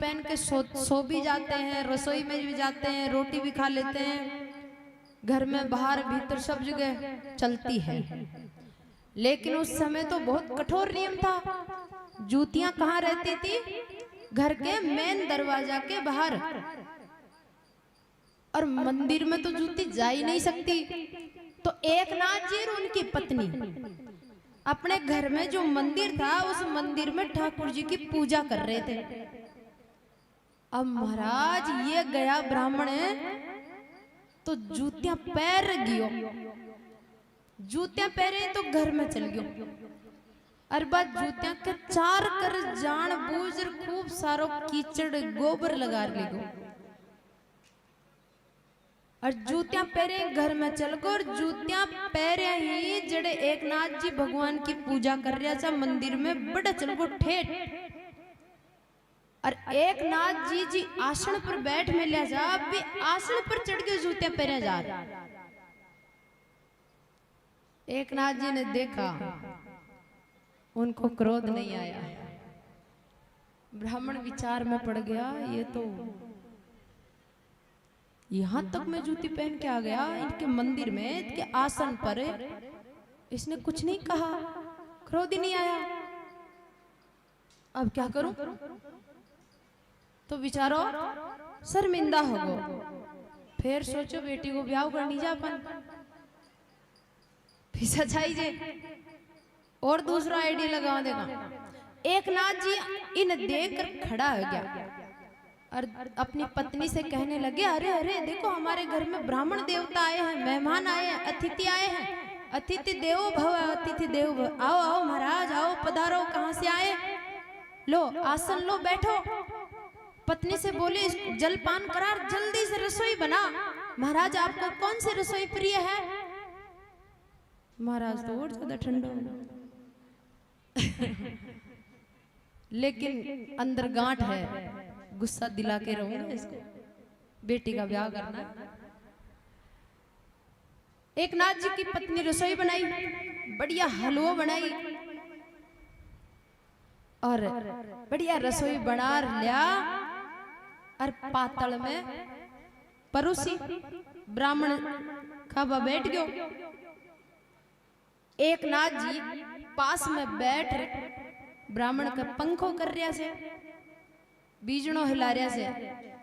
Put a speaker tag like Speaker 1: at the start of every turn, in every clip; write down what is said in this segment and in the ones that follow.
Speaker 1: पहन के सो भी जाते हैं, रसोई में भी जाते हैं, रोटी भी खा लेते हैं, घर में बाहर भीतर सब जगह चलती है। लेकिन उस समय तो बहुत कठोर नियम था। जूतियां कहाँ रहती थी? घर के मेन दरवाजा के बाहर। और मंदिर में तो जूती जा ही नहीं सकती। तो एकनाथ जी और उनकी पत्नी अपने घर में जो मंदिर था, उस मंदिर में ठाकुर जी की पूजा कर रहे थे। अब महाराज ये गया ब्राह्मण तो जूतियां पैर गियो, जूतियां पहरे तो घर में चल गयो। और बात जूतियां के चार कर जान बूझ खूब सारो कीचड़ गोबर लगा ले गो। और जूतियां पहरे घर में चल गो। और जूतियां पहरे ही जड़े एकनाथ जी भगवान की पूजा कर रहा था मंदिर में, बड़ा चल गो ठेठ। और एकनाथ जी आसन पर बैठ मिलिया जा, भी आसन पर चढ़ के जूतियां पहरे जा। एकनाथ जी ने देखा, उनको क्रोध नहीं आया। ब्राह्मण विचार में पड़ गया, ये तो यहां तक मैं जूती पहन के आ गया इनके मंदिर में, इनके आसन पर, इसने कुछ नहीं कहा, क्रोध ही नहीं आया। अब क्या करूं? तो विचारो शर्मिंदा हो गो। फिर सोचो बेटी को ब्याह करनी जा अपन, फिर सच्चाई जे और दूसरा आइडिया लगा देगा। एकनाथ जी इन देखकर खड़ा हो गया और अपनी पत्नी से कहने लगे, अरे अरे देखो हमारे घर में ब्राह्मण देवता आए हैं, मेहमान आए हैं, अतिथि आए हैं। अतिथि देवो भव, अतिथि देवो भव। आओ आओ महाराज आओ, पधारो, कहाँ से आए? लो आसन लो, बैठो। पत्नी से बोले, जलपान करा, जल्दी से रसोई बना। महाराज आपको कौन सी रसोई प्रिय है? महाराज तो और ज्यादा ठंडा लेकिन अंदर गांठ है, गुस्सा दिला के रहूंगा इसको, बेटी का ब्याह करना है। एकनाथ जी की पत्नी रसोई बनाई, बढ़िया हलवा बनाई और बढ़िया रसोई बना लिया और पातल में परोसी। ब्राह्मण खाबा बैठ गयो। एकनाथ जी पास में बैठ ब्राह्मण का पंखो कर रहा से, बीजणों हिला रहा से,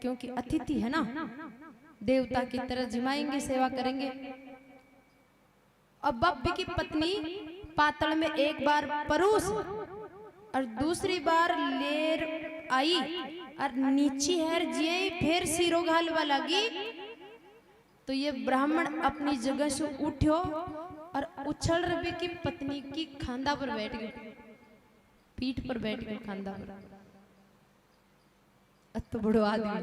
Speaker 1: क्योंकि अतिथि है ना, देवता की तरह जिमाएंगे, सेवा करेंगे। अब बब्बी की पत्नी पातल में एक बार परोस और दूसरी बार लेर आई और नीची हैर जिये फिर सिरो घालवा लगी। तो ये ब्राह्मण अपनी जगह से उठ्यो और उछल रबी की पत्नी की खांदा पर बैठ गए, पीठ पर बैठ गए, खांदा पर। तो बड़ो आदमी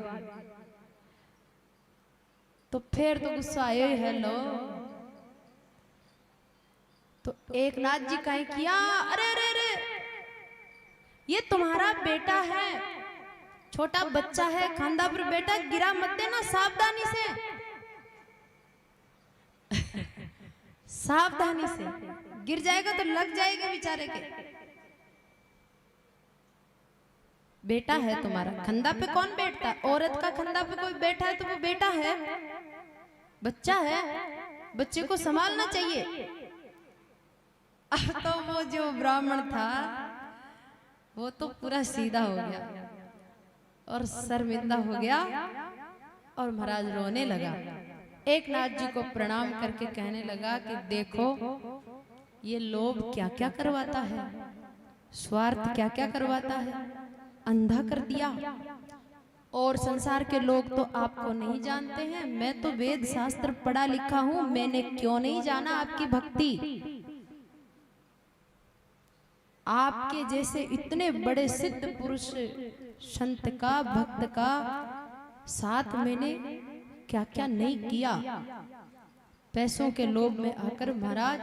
Speaker 1: तो फिर तो गुस्सा आयो है लो। तो एकनाथ जी कहीं किया, अरे अरे अरे ये तुम्हारा बेटा है, छोटा बच्चा है, खांदा पर बेटा, गिरा मत देना, सावधानी से सावधानी से, गिर जाएगा तो लग जाएगा बेचारे के। बेटा है तुम्हारा, खंदा पे कौन बैठता? औरत का खंदा पे कोई बैठा है तो वो बेटा है, बच्चा है, बच्चे को संभालना चाहिए। अब तो वो जो ब्राह्मण था वो तो पूरा सीधा हो गया और शर्मिंदा हो गया और महाराज रोने लगा। एकनाथ जी को प्रणाम करके कहने लगा कि देखो ये लोभ क्या क्या करवाता है, स्वार्थ क्या क्या करवाता है, अंधा कर दिया। और संसार के लोग तो आपको नहीं जानते हैं, मैं तो वेद शास्त्र पढ़ा लिखा हूं, मैंने क्यों नहीं जाना आपकी भक्ति? आपके जैसे इतने बड़े सिद्ध पुरुष संत का, भक्त का साथ मैंने क्या क्या नहीं किया। पैसों के लोभ में आकर महाराज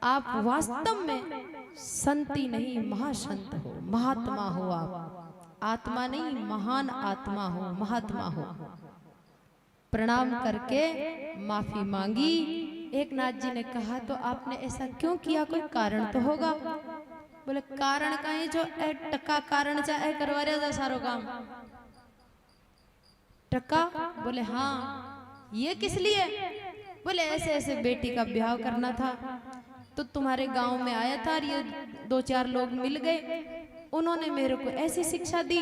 Speaker 1: आप वास्तव में संत ही नहीं महासंत हो, महात्मा हो। आप आत्मा नहीं महान आत्मा हो, महात्मा हो। प्रणाम करके माफी मांगी। एकनाथ जी ने कहा तो आपने ऐसा क्यों किया, कोई कारण तो होगा। बोले कारण कहीं जो ए टका कारण चाहे करवा रहा था सारो काम। टका? बोले हाँ। ये किस लिए? बोले ऐसे ऐसे बेटी का ब्याह करना था, तो तुम्हारे गांव में आया था और ये 2-4 लोग मिल गए, उन्होंने मेरे को ऐसी शिक्षा दी,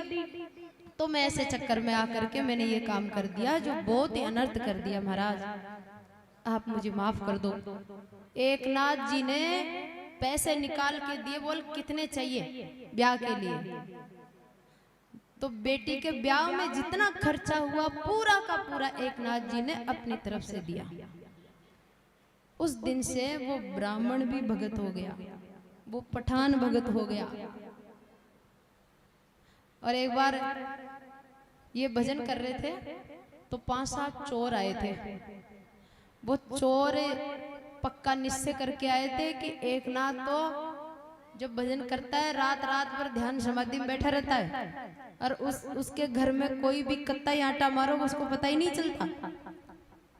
Speaker 1: तो मैं ऐसे चक्कर में आकर के मैंने ये काम कर दिया जो बहुत ही अनर्थ कर दिया। महाराज आप मुझे माफ कर दो। एकनाथ जी ने पैसे निकाल के दिए, बोल कितने चाहिए ब्याह के लिए। तो बेटी के ब्याह में जितना खर्चा हुआ पूरा का पूरा एकनाथ जी ने अपनी तरफ से दिया। उस दिन से वो ब्राह्मण भी भगत हो गया, वो पठान भगत हो गया। और एक बार ये भजन कर रहे थे तो 5-7 चोर आए थे। वो चोर पक्का निश्चय करके आए थे कि एकनाथ तो जब भजन करता है रात रात भर ध्यान समाधि में बैठा रहता है, और उसके घर में कोई भी कत्ता आटा मारो उसको पता ही नहीं चलता,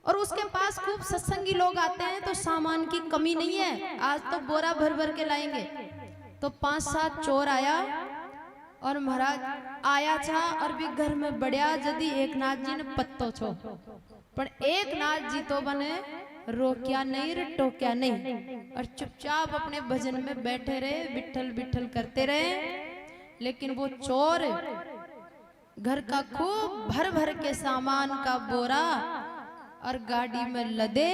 Speaker 1: और उसके पास खूब सत्संगी लोग आते हैं, तो सामान की कमी नहीं है, आज तो बोरा भर भर के लाएंगे। तो 5-7 चोर आया और महाराज आया था और भी घर में बढ़िया यदि एकनाथ जी ने पत्तो छो, पर एकनाथ जी तो बने रोक्या नहीं रे टोक्या नहीं, और चुपचाप अपने भजन में बैठे रहे, बिठल बिठल करते रहे। लेकिन वो चोर घर का खूब भर भर के सामान का बोरा और गाड़ी में लदे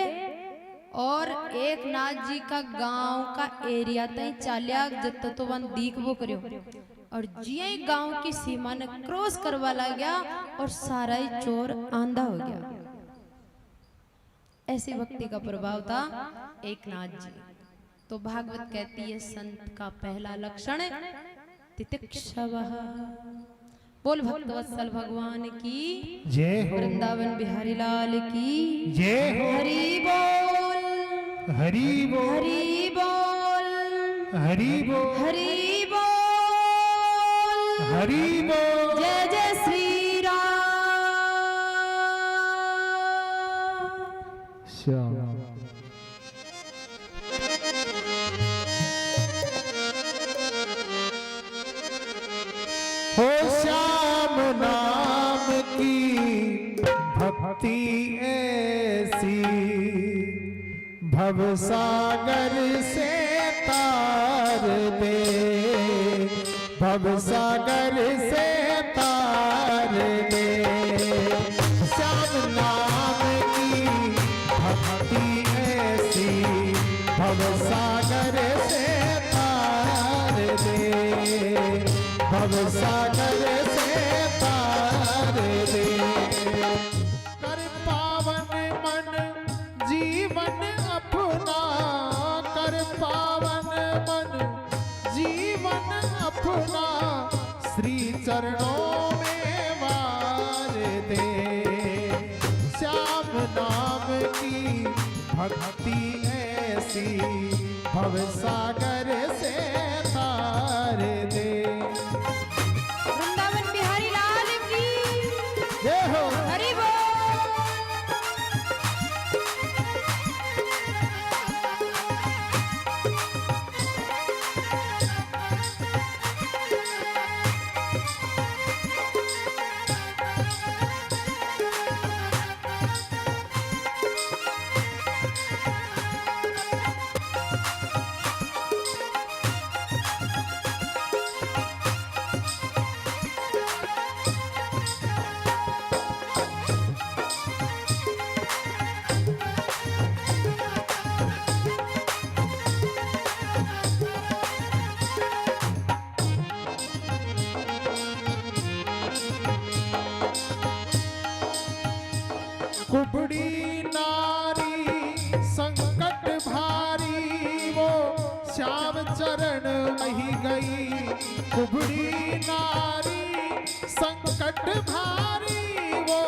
Speaker 1: और एकनाथ जी का गांव का एरिया तई चालिया जत तो वन दीख वो करो, और जिये गांव की सीमा ने क्रॉस करवा ला गया और सारा ही चोर आंधा हो गया। ऐसी भक्ति का प्रभाव था एकनाथ जी। तो भागवत कहती है संत का पहला लक्षण तितिक्षवः। बोल भक्तवत्सल भगवान की
Speaker 2: जय हो,
Speaker 1: वृंदावन बिहारी लाल की
Speaker 2: जय हो,
Speaker 1: हरि बोल,
Speaker 2: हरि बोल,
Speaker 1: हरि बोल,
Speaker 2: हरि बोल,
Speaker 1: हरि बोल,
Speaker 2: हरि बोल।
Speaker 1: जय जय श्री राम।
Speaker 2: श्याम हो, श्याम नाम की भक्ति ऐसी भवसागर से तार दे, भवसागर से तार दे। श्याम नाम की भक्ति ऐसी भवसागर से तार दे, भवसागर से तार दे। कर पावन मन जीवन अपना, कर पावन मन जीवन अपना, श्री चरणों में वार दे। श्याम नाम की भक्ति ऐसी भवसागर से तार दे।
Speaker 1: वृंदावन बिहारी लाल की
Speaker 2: जय हो,
Speaker 1: हरि बोल।
Speaker 2: कुबड़ी नारी संकट भारी, वो श्याम चरण मही गई। कुबड़ी नारी संकट भारी, वो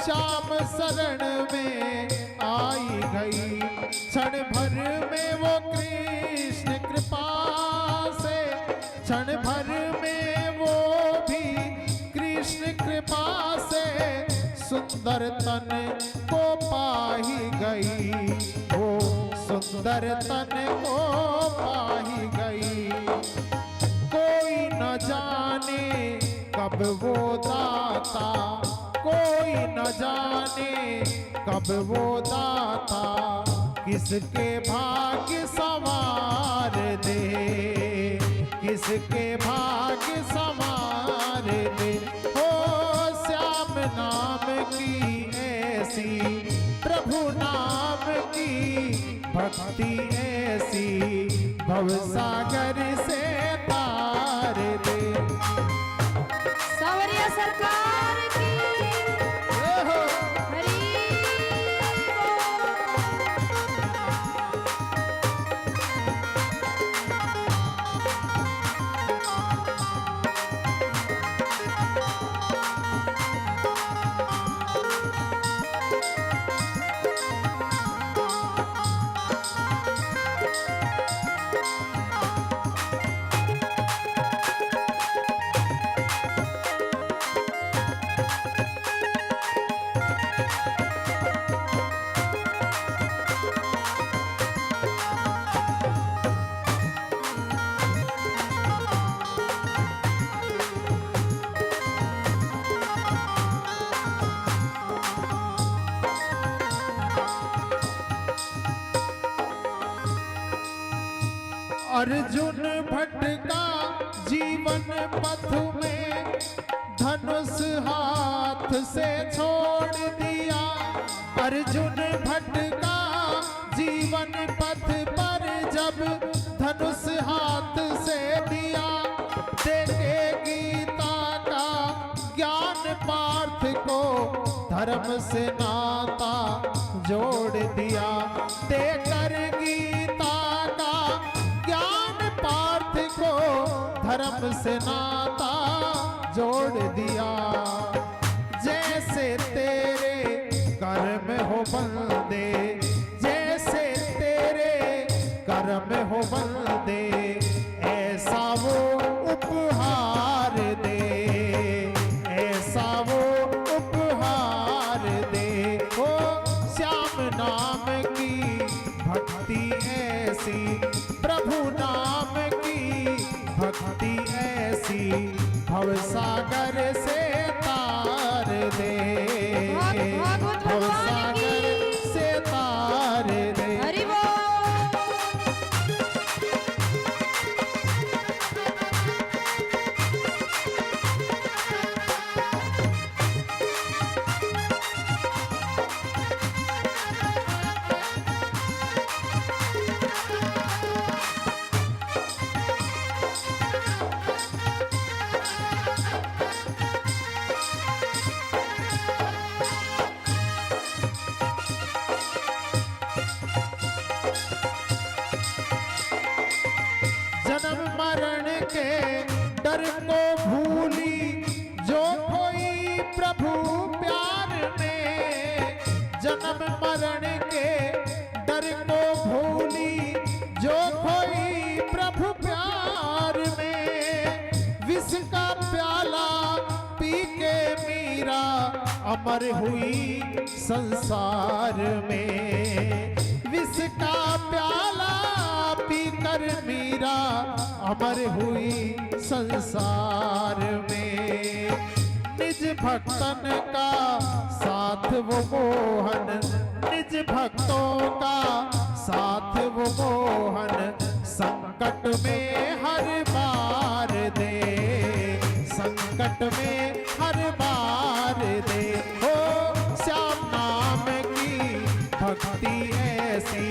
Speaker 2: श्याम शरण में आई गई। क्षण भर में वो कृष्ण कृपा से, क्षण भर में वो भी कृष्ण कृपा से सुंदर तन को पाही गई, वो सुंदर तन को पाही गई। कब वो दाता कोई न जाने, कब वो दाता किसके भाग्य संवार दे, किसके भाग्य संवार दे। हो श्याम नाम की ऐसी, प्रभु नाम की भक्ति ऐसी, भवसागर से तार दे।
Speaker 1: सावरिया सरकार की
Speaker 2: ओहो!
Speaker 1: हरि
Speaker 2: अर्जुन भटका जीवन पथ में, धनुष हाथ से छोड़ दिया। अर्जुन भटका जीवन पथ पर, जब धनुष हाथ से दिया। देखे गीता का ज्ञान पार्थ को, धर्म से नाता जोड़ दिया। देकर गीता का ज्ञान पार्थ को, धर्म से नाता जोड़ दिया। जैसे तेरे कर्म हो बंदे, जैसे तेरे कर्म हो बंदे, ऐसा वो उपहार दे, ऐसा वो उपहार दे। हो श्याम नाम की भक्ति ऐसी, प्रभु नाम की भक्ति ऐसी, भवसागर से तार दे,
Speaker 1: भागवत भगवान
Speaker 2: भवसागर
Speaker 1: की
Speaker 2: से तार दे।
Speaker 1: हरि बोल।
Speaker 2: जन्म मरण के डर को भूली, जो खोई प्रभु प्यार में। जन्म मरण के डर को भूली, जो खोई प्रभु प्यार में। विष का प्याला पी के मीरा, अमर हुई संसार में। विष का प्याला पीकर मीरा, अमर हुई संसार में। निज भक्तन का साथ वो मोहन, निज भक्तों का साथ वो मोहन, संकट में हर बार दे, संकट में हर बार दे। हो श्याम नाम की भक्ति ऐसी,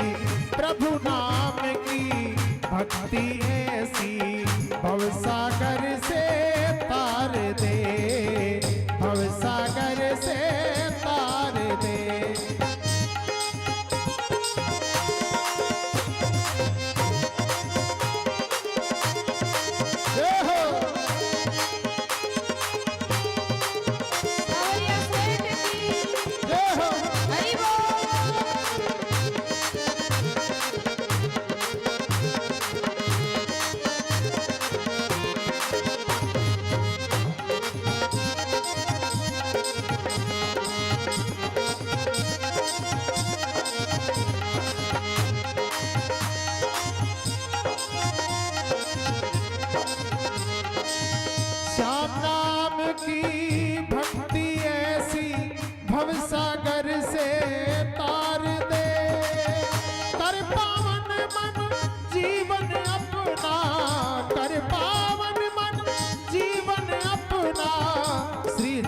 Speaker 2: प्रभु नाम की भक्ति ऐसी, भवसागर से तार दे, भवसागर से तार दे। जय हो।
Speaker 1: सावरिया सेठ की
Speaker 2: जय हो।
Speaker 1: हरि बोल।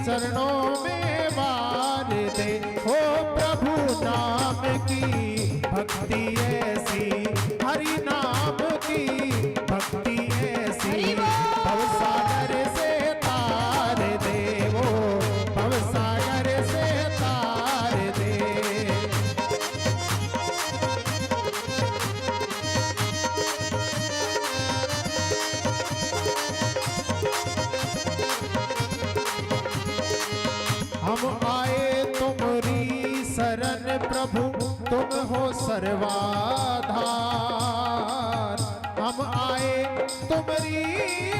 Speaker 2: चरणों में वार दे। हो प्रभु नाम की भक्ति ऐसी, हरि नाम की भक्ति ऐसी, भवसागर से तार दे। वो भवसागर से तार दे। हम आए तुम्हारी शरण प्रभु, तुम हो सर्वाधार। हम आए तुम्हारी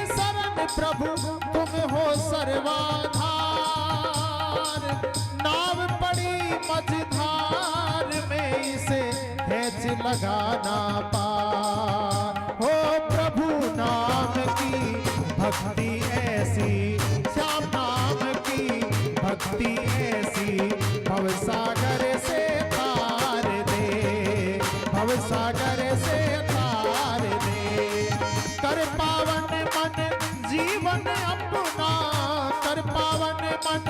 Speaker 2: शरण प्रभु, तुम हो सर्वाधार। नाव पड़ी मझधार में, इसे हैच लगाना पार। हो प्रभु नाम की भक्ति ऐसी, श्याम नाम की भक्ति ऐसी, भवसागर से तार दे। भवसागर से तार दे। कर पावन मन जीवन अपना, कर पावन मन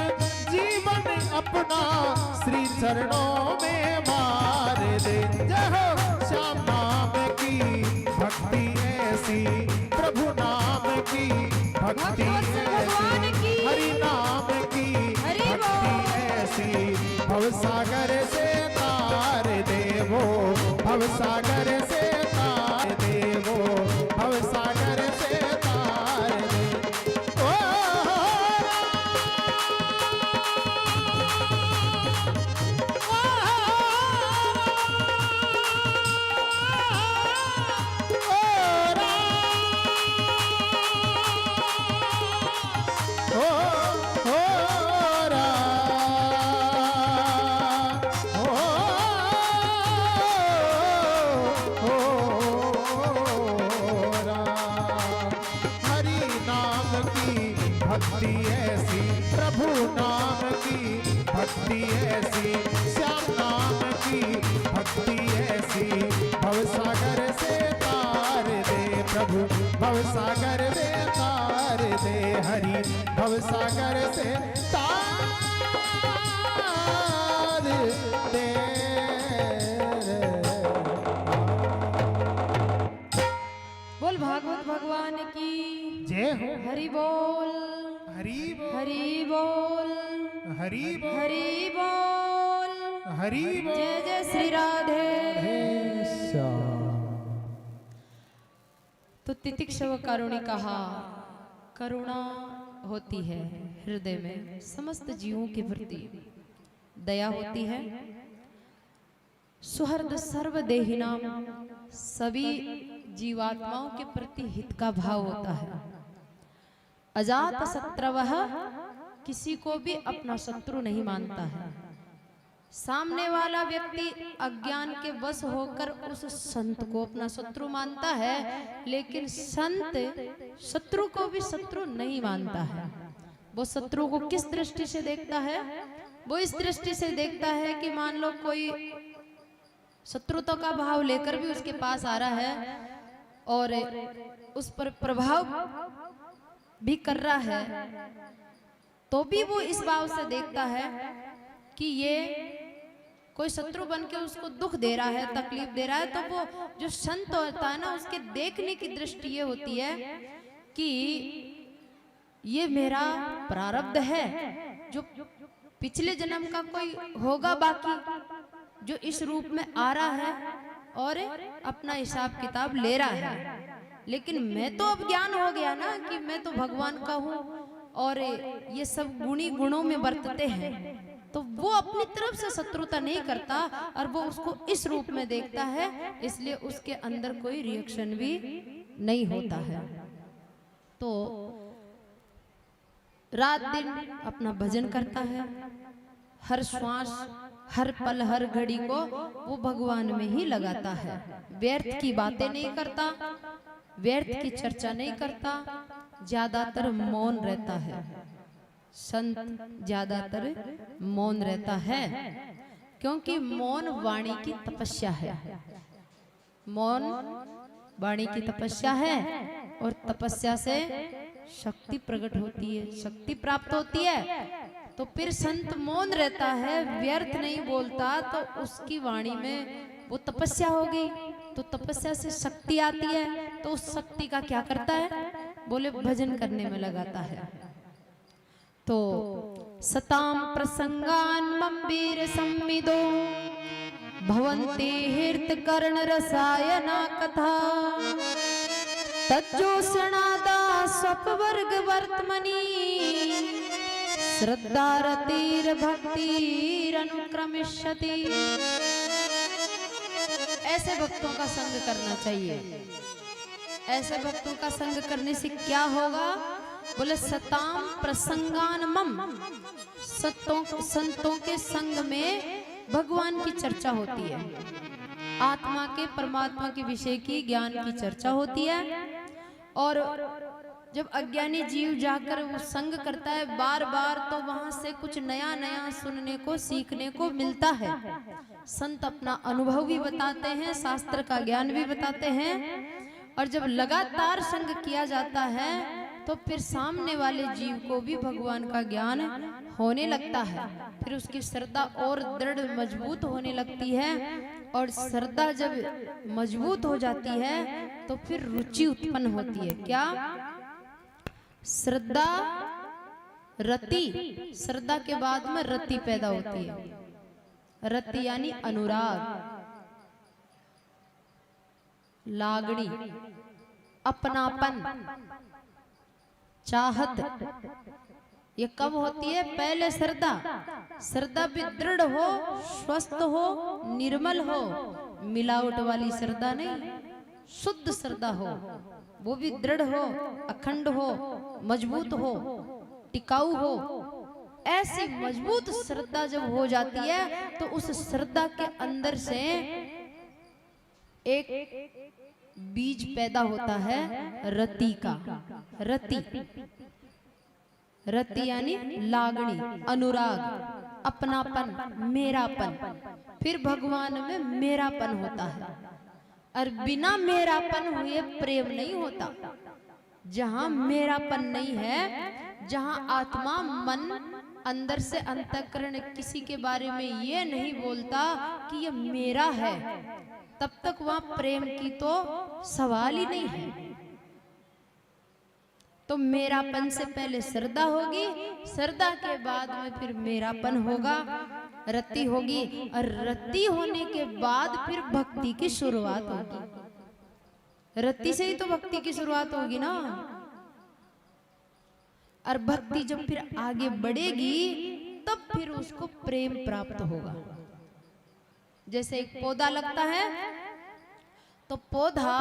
Speaker 2: जीवन अपना, श्री चरणों में मार दे। जय हो श्याम नाम की भक्ति ऐसी, प्रभु नाम की भक्ति ऐसी, हरि नाम की भक्ति ऐसी, भवसागर से तार देवो। भवसागर से तार देवो। भवसागर से तार दे। ओ भक्ति ऐसी, प्रभु नाम की भक्ति ऐसी, श्याम नाम की भक्ति ऐसी, भवसागर से तार दे प्रभु। भवसागर से तार दे हरि, भवसागर से तार दे।
Speaker 1: बोल भागवत भगवान की
Speaker 2: जय हो।
Speaker 1: हरि बोल,
Speaker 2: हरि बोल,
Speaker 1: हरि बोल,
Speaker 2: हरि बोल,
Speaker 1: हरि बोल,
Speaker 2: हरि बोल।
Speaker 1: जय जय श्री राधे। तो तितिक्षव कारुणी कहा, करुणा होती है हृदय में, समस्त जीवों के प्रति दया होती है। सुहृद सर्वदेहिनाम, सभी जीवात्माओं के प्रति हित का भाव होता है। अजात शत्रवः, किसी को भी अपना शत्रु नहीं मानता है। सामने वाला व्यक्ति अज्ञान के वश होकर उस संत को अपना शत्रु मानता है, लेकिन संत शत्रु को भी शत्रु नहीं मानता है। वो शत्रु को किस दृष्टि से देखता है? वो इस दृष्टि से देखता है कि मान लो कोई शत्रुता का भाव लेकर भी उसके पास आ रहा है और उस पर प्रभाव भी कर रहा है, तो भी वो इस भाव से देखता है कि ये कोई शत्रु बन के उसको दुख दे रहा है, तकलीफ दे रहा है। तो वो जो संत होता है ना, उसके देखने की दृष्टि ये होती है कि ये मेरा प्रारब्ध है, जो पिछले जन्म का कोई होगा बाकी, जो इस रूप में आ रहा है और अपना हिसाब किताब ले रहा है। लेकिन मैं तो अब ज्ञान हो गया ना कि मैं तो भगवान का हूँ और ये सब गुणी गुणों में बरतते हैं, तो वो अपनी तरफ से शत्रुता नहीं करता और वो उसको इस रूप में देखता है, इसलिए उसके अंदर कोई रिएक्शन भी नहीं होता है। तो रात दिन अपना भजन करता है, हर श्वास हर पल हर घड़ी को वो भगवान में ही लगाता है। व्यर्थ की बातें नहीं करता, व्यर्थ की चर्चा नहीं करता, ज्यादातर मौन रहता है। संत ज्यादातर मौन रहता है, क्योंकि मौन वाणी की तपस्या है। मौन वाणी की तपस्या है और तपस्या से शक्ति प्रकट होती है, शक्ति प्राप्त होती है। तो फिर संत मौन रहता है, व्यर्थ नहीं बोलता, तो उसकी वाणी में वो तपस्या होगी, तो तपस्या से शक्ति आती है, तो उस शक्ति का क्या करता है, बोले भजन करने में लगाता है। तो सताम प्रसंगान मम्बीर संविदो भवन्ति हृत कर्ण रसायना कथा तज्जोषणादा स्वपवर्ग वर्तमनी श्रद्धा रतिर भक्तिर अनुक्रमिष्यति। ऐसे भक्तों का संग करना चाहिए। ऐसे भक्तों का संग करने से क्या होगा, बोले सताम प्रसंगान मम, संतों के संग में भगवान की चर्चा होती है, आत्मा के परमात्मा के विषय की ज्ञान की चर्चा होती है। और जब अज्ञानी जीव जाकर वो संग करता है बार बार, तो वहां से कुछ नया नया सुनने को सीखने को मिलता है। संत अपना अनुभव भी बताते हैं, शास्त्र का ज्ञान भी बताते हैं। और जब लगातार संग किया जाता है तो फिर सामने वाले जीव को भी भगवान का ज्ञान होने लगता है, फिर उसकी श्रद्धा और दृढ़ मजबूत होने लगती है। और श्रद्धा जब मजबूत हो जाती है तो फिर रुचि उत्पन्न होती है। क्या? श्रद्धा रति, श्रद्धा के बाद में रति पैदा होती है। रति यानी अनुराग, लागणी, अपनापन, चाहत। ये कब होती है? पहले श्रद्धा, श्रद्धा भी दृढ़ हो, स्वस्थ हो, निर्मल हो, मिलावट वाली श्रद्धा नहीं, शुद्ध श्रद्धा हो, वो भी दृढ़ हो, अखंड हो, मजबूत हो, टिकाऊ हो। ऐसी मजबूत श्रद्धा जब हो जाती है तो उस श्रद्धा के अंदर से एक बीज पैदा होता है रति का। रति, रति यानी लागणी, अनुराग, अपनापन, मेरापन। फिर भगवान में मेरापन होता है। और बिना मेरापन हुए प्रेम नहीं होता। जहां मेरापन नहीं है, जहां आत्मा मन अंदर से अंतःकरण किसी के बारे में ये नहीं बोलता कि ये मेरा है, तब तक वहां प्रेम की तो सवाल ही नहीं है। तो मेरापन से पहले श्रद्धा होगी, श्रद्धा के बाद में फिर मेरापन होगा, रति होगी, और रति होने के बाद फिर भक्ति की शुरुआत होगी। रति से ही तो भक्ति की शुरुआत होगी ना। और भक्ति जब फिर आगे बढ़ेगी तब फिर उसको प्रेम प्राप्त होगा। जैसे एक पौधा लगता है तो पौधा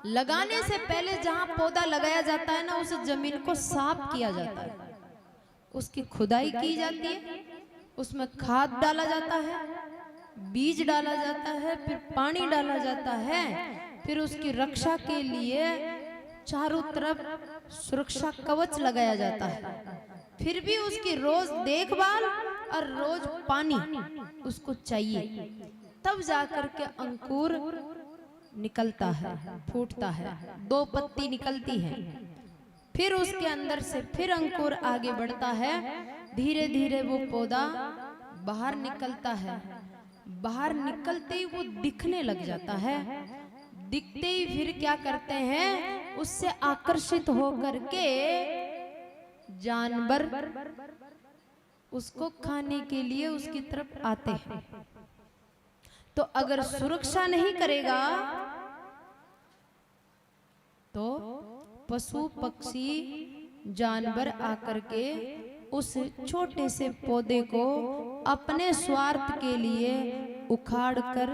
Speaker 1: लगाने से पहले जहां पौधा लगाया जाता है ना, उस जमीन को साफ किया जाता है, उसकी खुदाई की जाती है, उसमें खाद डाला जाता है, बीज डाला जाता है, फिर पानी डाला जाता है, फिर उसकी रक्षा के लिए चारों तरफ सुरक्षा कवच लगाया जाता है, फिर भी उसकी रोज देखभाल और रोज पानी उसको चाहिए, तब जाकर के अंकुर निकलता है, फूटता है, 2 पत्ती निकलती है, फिर उसके अंदर से फिर अंकुर आगे बढ़ता है, धीरे धीरे वो पौधा बाहर निकलता है। बाहर निकलते ही वो दिखने लग जाता है, दिखते ही फिर क्या करते हैं, उससे आकर्षित होकर के जानवर उसको खाने के लिए उसकी तरफ आते हैं। तो अगर सुरक्षा नहीं करेगा तो पशु पक्षी जानवर आकर के उस छोटे से पौधे को अपने स्वार्थ के लिए उखाड़ कर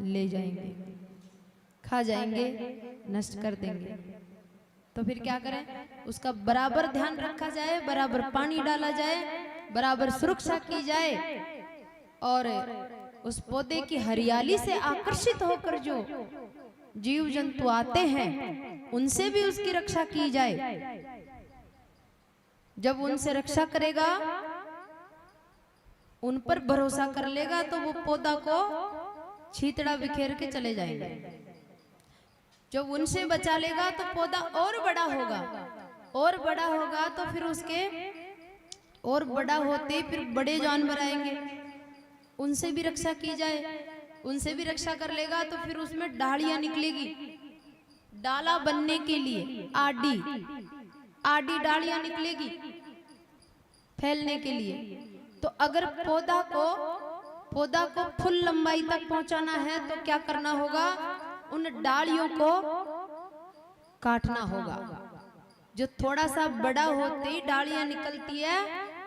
Speaker 1: ले जाएंगे, खा जाएंगे, नष्ट कर देंगे। तो फिर क्या करें? उसका बराबर ध्यान रखा जाए, बराबर पानी डाला जाए, बराबर सुरक्षा की जाए, और उस पौधे की हरियाली से आकर्षित होकर जो जीव जंतु आते हैं उनसे भी उसकी रक्षा की जाए। जब उनसे रक्षा करेगा, उन पर भरोसा कर लेगा, तो वो पौधा को छीतड़ा बिखेर के चले जाएंगे। जब उनसे बचा लेगा तो पौधा और बड़ा होगा, और बड़ा होगा, तो फिर उसके और बड़ा होते ही फिर बड़े जानवर आएंगे, उनसे भी रक्षा की जाए। उनसे भी रक्षा कर लेगा तो फिर उसमें डालियां निकलेगी, डाला बनने के लिए आडी आडी डालियां निकलेगी फैलने के लिए। तो अगर पौधा को फुल लंबाई तक पहुंचाना है तो क्या करना होगा, उन डालियों को काटना होगा। जो थोड़ा सा बड़ा होते ही डालियां निकलती है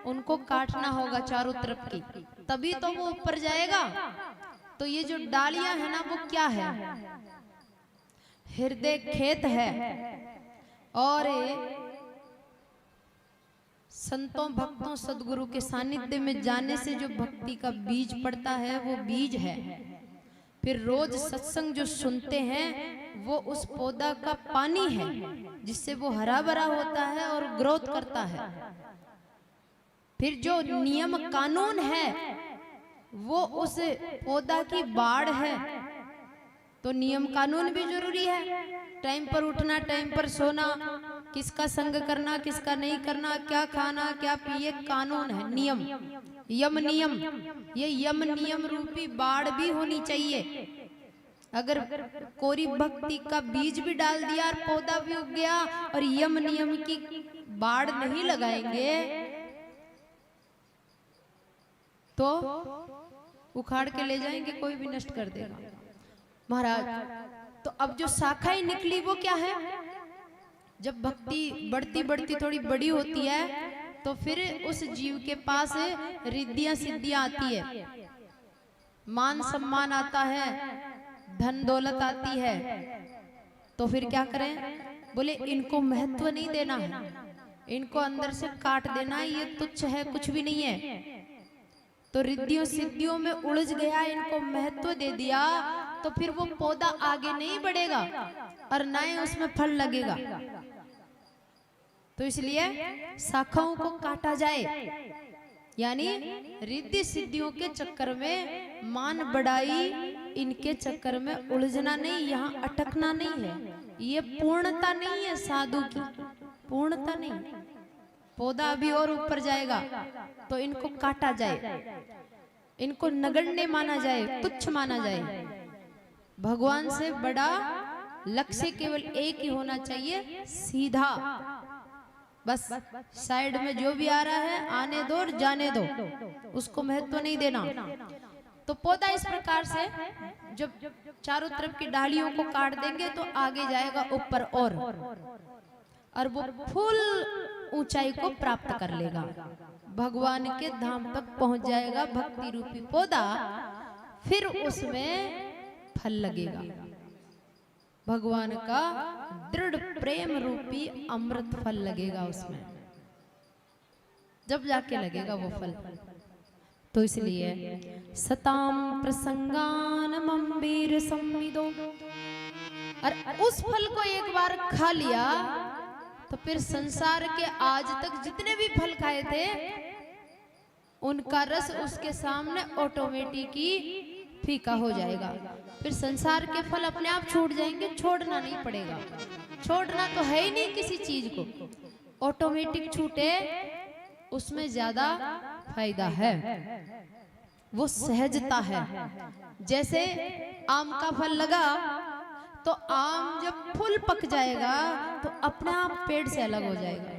Speaker 1: उनको काटना होगा चारों तरफ की, तभी तो वो ऊपर जाएगा। तो ये जो डालियां है ना वो क्या है, हृदय खेत है। और संतों भक्तों सदगुरु के सानिध्य में जाने से जो भक्ति का बीज पड़ता है वो बीज है। फिर रोज सत्संग जो सुनते हैं वो उस पौधा का पानी है, जिससे वो हरा भरा होता है और ग्रोथ करता है। फिर जो नियम कानून है वो उस पौधा की बाढ़ है। तो नियम कानून भी जरूरी है, टाइम पर उठना, टाइम पर सोना, किसका संग करना किसका नहीं करना, क्या खाना क्या पिए, कानून है, नियम, यम नियम। ये यम नियम रूपी बाढ़ भी होनी चाहिए। अगर कोरी भक्ति का बीज भी डाल दिया और पौधा भी उग गया और यम नियम की बाढ़ नहीं लगाएंगे तो उखाड़ के ले जाएंगे, कोई भी नष्ट कर देगा महाराज। तो अब जो शाखाएं निकली वो क्या है, जब भक्ति बढ़ती बढ़ती थोड़ी बड़ी होती है तो फिर उस जीव के पास रिद्धियां सिद्धियां आती है, मान सम्मान आता है, धन दौलत आती है। तो फिर क्या करें, बोले इनको महत्व नहीं देना है, इनको अंदर से काट देना है, ये तुच्छ है, कुछ भी नहीं है। तो रिद्धियों सिद्धियों में उलझ गया, इनको महत्व दे दिया तो फिर वो पौधा आगे नहीं बढ़ेगा और ना ही उसमें फल लगेगा। तो इसलिए शाखाओं को काटा जाए, यानी रिद्धि सिद्धियों के चक्कर में, मान बढ़ाई इनके चक्कर में उलझना नहीं, यहाँ अटकना नहीं है। ये पूर्णता नहीं है, साधु की पूर्णता नहीं। पौधा अभी और ऊपर जाएगा तो इनको काटा जाए, इनको नगण्य माना जाए, तुच्छ माना जाए। भगवान से बड़ा लक्ष्य केवल एक ही होना चाहिए, सीधा। बस साइड में जो भी आ रहा है आने दो और जाने दो, उसको महत्व नहीं देना। तो पौधा इस प्रकार से जब चारों तरफ की डालियों को काट देंगे तो आगे जाएगा ऊपर और वो फुल ऊंचाई को प्राप्त कर लेगा, भगवान के धाम तक पहुंच जाएगा भक्ति रूपी पौधा। फिर उसमें फल लगेगा, भगवान का दृढ़ प्रेम रूपी अमृत फल लगेगा उसमें, जब जाके लगेगा वो फल। तो इसलिए सताम प्रसंगान मम्बीर सम्मिदो, और उस फल को एक बार खा लिया तो फिर संसार के आज तक जितने भी फल खाए थे उनका रस उसके सामने ऑटोमेटिक ही फीका हो जाएगा। फिर संसार के फल अपने आप छूट जाएंगे, छोड़ना नहीं पड़ेगा। छोड़ना तो है ही नहीं किसी चीज को, ऑटोमेटिक छूटे उसमें ज्यादा फायदा है, वो सहजता है। जैसे आम का फल लगा तो आम जब फूल पक जाएगा तो अपने आप पेड़ से अलग हो जाएगा,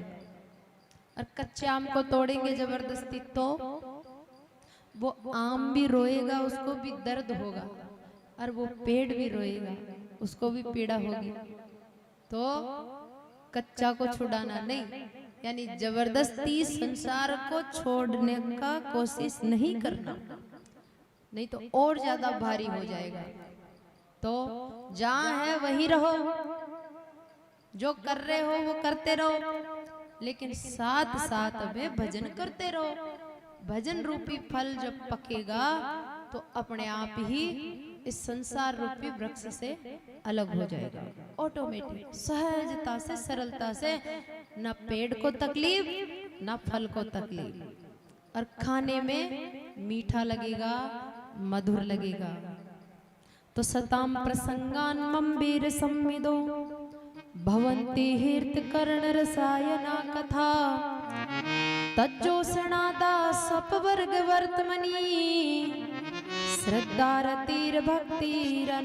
Speaker 1: और कच्चे आम को तोड़ेंगे जबरदस्ती तो वो आम भी रोएगा, उसको भी दर्द होगा, और वो पेड़ भी रोएगा, उसको भी पीड़ा होगी। तो कच्चा को छुड़ाना नहीं, यानी जबरदस्ती संसार को छोड़ने का कोशिश नहीं करना, नहीं तो और ज्यादा भारी हो जाएगा। तो जहां है वहीं रहो, जो कर रहे हो वो करते रहो, लेकिन साथ साथ में भजन करते रहो। भजन रूपी फल जब पकेगा तो अपने आप ही इस संसार रूपी वृक्ष से अलग हो जाएगा, ऑटोमेटिक, सहजता से, सरलता से। ना पेड़ को तकलीफ ना फल को तकलीफ, और खाने में मीठा लगेगा, मधुर लगेगा। तो सताम प्रसंगान मम्बीर सम्मिदो भवन्ति हीर्त कर्ण रसायना कथा। तज्जोषणादा स्वपवर्ग वर्तमनी श्रद्धारतिर् भक्तिरनुक्रमिष्यति।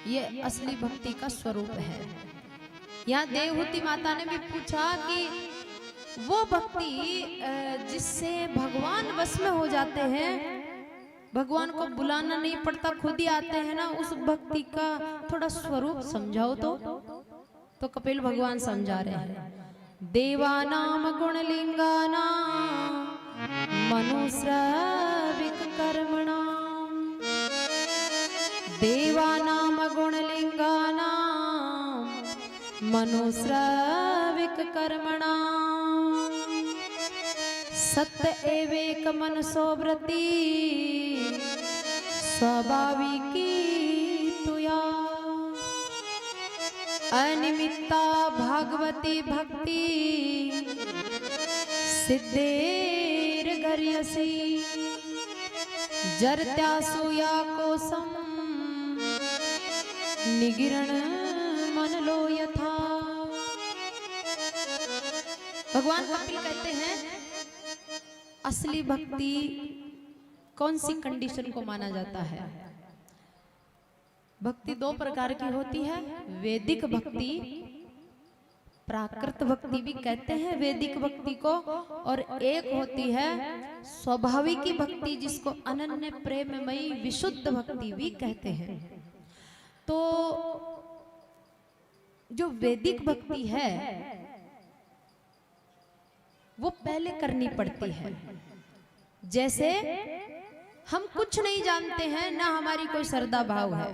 Speaker 1: ये असली भक्ति का स्वरूप है। यहाँ देवहूति माता ने भी पूछा कि वो भक्ति जिससे भगवान वश में हो जाते हैं, भगवान को बुलाना नहीं पड़ता, खुद ही आते हैं ना, उस भक्ति का थोड़ा स्वरूप समझाओ तो कपिल भगवान समझा रहे हैं। देवानाम गुणलिंगानाम मनुश्रविक कर्मणाम, देवानाम गुणलिंगानाम मनुश्रविक कर्मणाम, सत्य एवेक मनसो वृत्ति स्वाभाविकी तुया, अनिमित्ता भागवती भक्ति सिद्धेर्गर्यसि, जरत्यासुया कोसम निगिरण मनलो यथा। भगवान कपिल कहते हैं असली भक्ति कौन सी कंडीशन को माना जाता है? भक्ति दो प्रकार की होती है, वैदिक भक्ति, प्राकृत भक्ति भी कहते हैं वैदिक भक्ति को, और एक होती है स्वाभाविक भक्ति जिसको अनन्य प्रेममयी विशुद्ध भक्ति भी कहते हैं। तो जो वैदिक भक्ति है वो पहले करनी पड़ती है। जैसे हम कुछ नहीं जानते हैं, ना हमारी कोई श्रद्धा भाव है,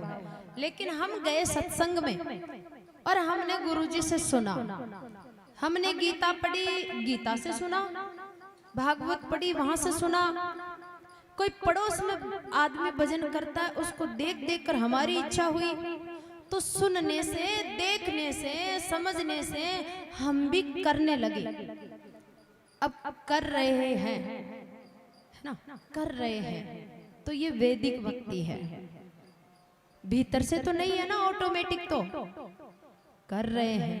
Speaker 1: लेकिन हम गए सत्संग में और हमने गुरुजी से सुना, हमने गीता पढ़ी, गीता से सुना, भागवत पढ़ी, वहां से सुना, कोई पड़ोस में आदमी भजन करता है, उसको देख देख कर हमारी इच्छा हुई, तो सुनने से, देखने से, समझने से हम भी करने लगे। अब कर रहे हैं, है ना, कर रहे हैं, तो ये वैदिक भक्ति है। भीतर से तो नहीं है ना ऑटोमेटिक, तो कर रहे हैं,